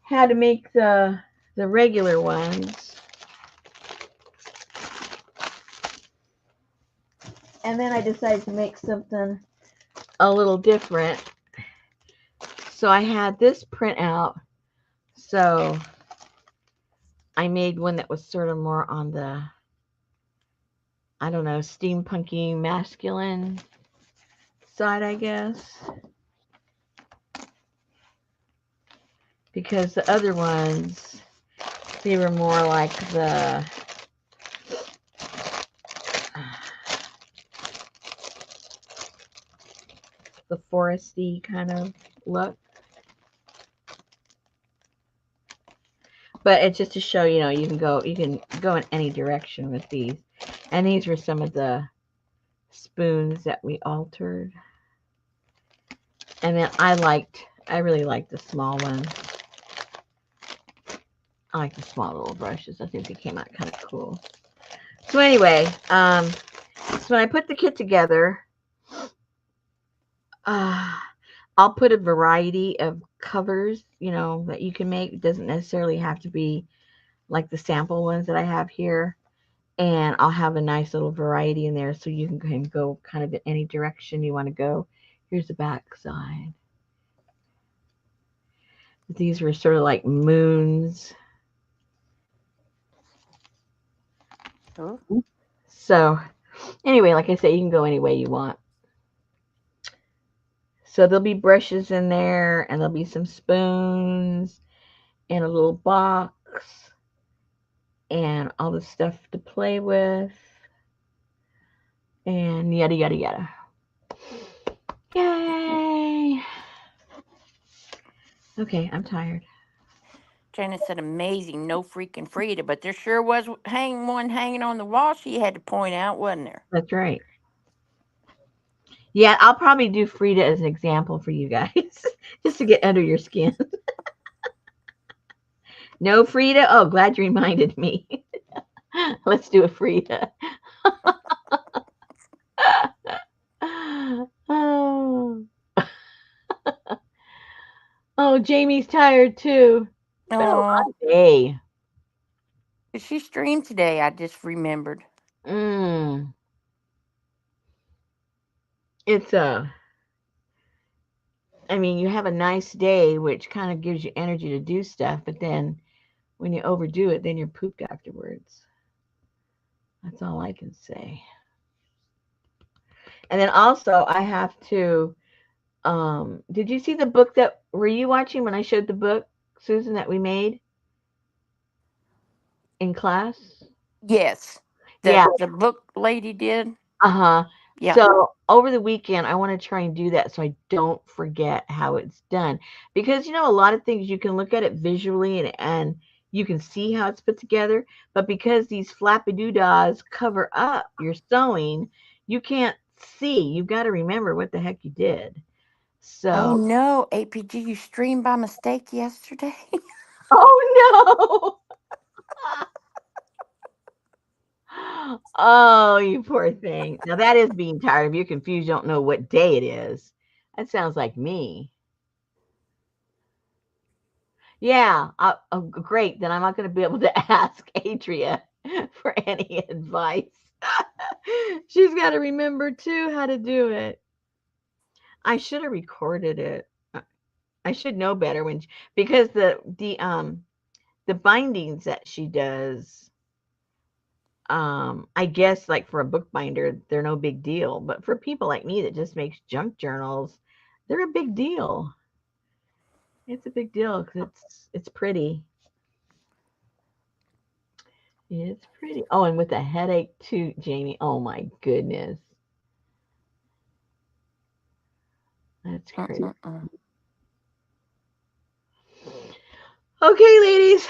A: how to make the regular ones, and then I decided to make something a little different. So I had this print out. So I made one that was sort of more on the, I don't know, steampunky masculine side, I guess. Because the other ones, they were more like the foresty kind of look. But it's just to show, you can go in any direction with these. And these were some of the spoons that we altered. And then I really liked the small ones. I like the small little brushes. I think they came out kind of cool. So anyway, so when I put the kit together, I'll put a variety of covers, that you can make. It doesn't necessarily have to be like the sample ones that I have here. And I'll have a nice little variety in there so you can go kind of in any direction you want to go. Here's the back side. These were sort of like moons.
B: Huh?
A: So anyway, like I say, you can go any way you want. So there'll be brushes in there, and there'll be some spoons and a little box and all the stuff to play with and yada yada yada. Yay! Okay, I'm tired.
B: Janice said amazing, no freaking Frida, but there sure was one hanging on the wall she had to point out, wasn't there?
A: That's right. Yeah, I'll probably do Frida as an example for you guys, just to get under your skin. No Frida? Oh, glad you reminded me. Let's do a Frida. Oh. Jamie's tired too. It's been a
B: Oh,
A: long day.
B: did she stream today? I just remembered.
A: Mm, it's I mean, you have a nice day, which kind of gives you energy to do stuff, but then when you overdo it, then you're pooped afterwards. That's all I can say. And then also, I have to. Did you see the book that were you watching when I showed the book, Susan, that we made in class?
B: Yes,
A: Yeah.
B: the book lady did.
A: Uh-huh.
B: Yeah.
A: So over the weekend, I want to try and do that so I don't forget how it's done. Because a lot of things you can look at it visually and you can see how it's put together, but because these flappy doodahs cover up your sewing, you can't see. You've got to remember what the heck you did.
B: Oh
A: So,
B: no, APG, you streamed by mistake yesterday.
A: oh no. Oh, you poor thing. Now that is being tired. If you're confused, you don't know what day it is. That sounds like me. Yeah, oh, great. Then I'm not going to be able to ask Adria for any advice. She's got to remember too how to do it. I should have recorded it. I should know better because the bindings that she does, I guess like for a bookbinder, they're no big deal, but for people like me that just makes junk journals, they're a big deal. It's a big deal because it's pretty. It's pretty. Oh, and with a headache too, Jamie. Oh my goodness. That's crazy.
B: Mm-mm-mm.
A: Okay, ladies,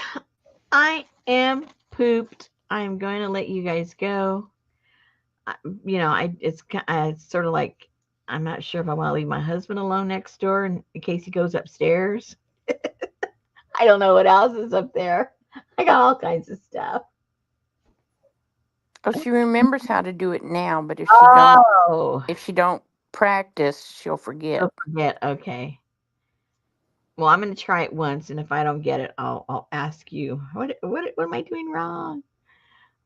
A: I am pooped. I'm going to let you guys go. I, it's sort of like I'm not sure if I want to leave my husband alone next door in case he goes upstairs. I don't know what else is up there. I got all kinds of stuff.
B: Oh, she remembers how to do it now, but
A: Oh,
B: if she don't practice, she'll forget.
A: don't forget. Okay. Well, I'm going to try it once, and if I don't get it, I'll ask you. What am I doing wrong?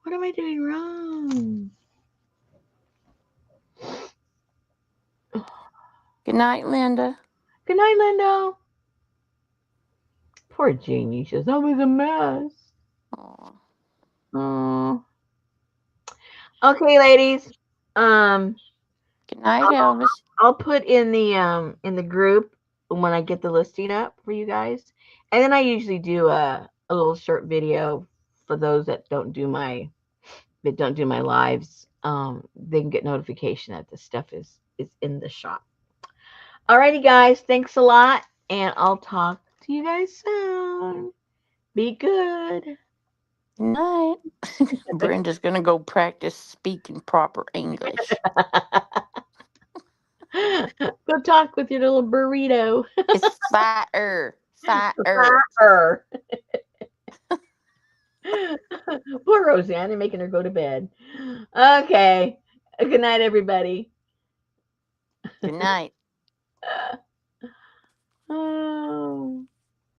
A: What am I doing wrong?
B: Good night, Linda.
A: Good night, Lindo. Poor Jeannie. She says, I was a mess.
B: Aw.
A: Oh. Okay, ladies. Um,
B: Good night, Elvis.
A: I'll put in the group when I get the listing up for you guys, and then I usually do a little short video for those that don't do my lives. They can get notification that the stuff is in the shop. Alrighty, guys. Thanks a lot, and I'll talk to you guys soon. Be good.
B: Good night. Brenda's gonna go practice speaking proper English.
A: Go talk with your little burrito.
B: It's fire, fire.
A: Fire. Poor Roseanne, they're making her go to bed. Okay. Good night, everybody.
B: Good night.
A: Oh.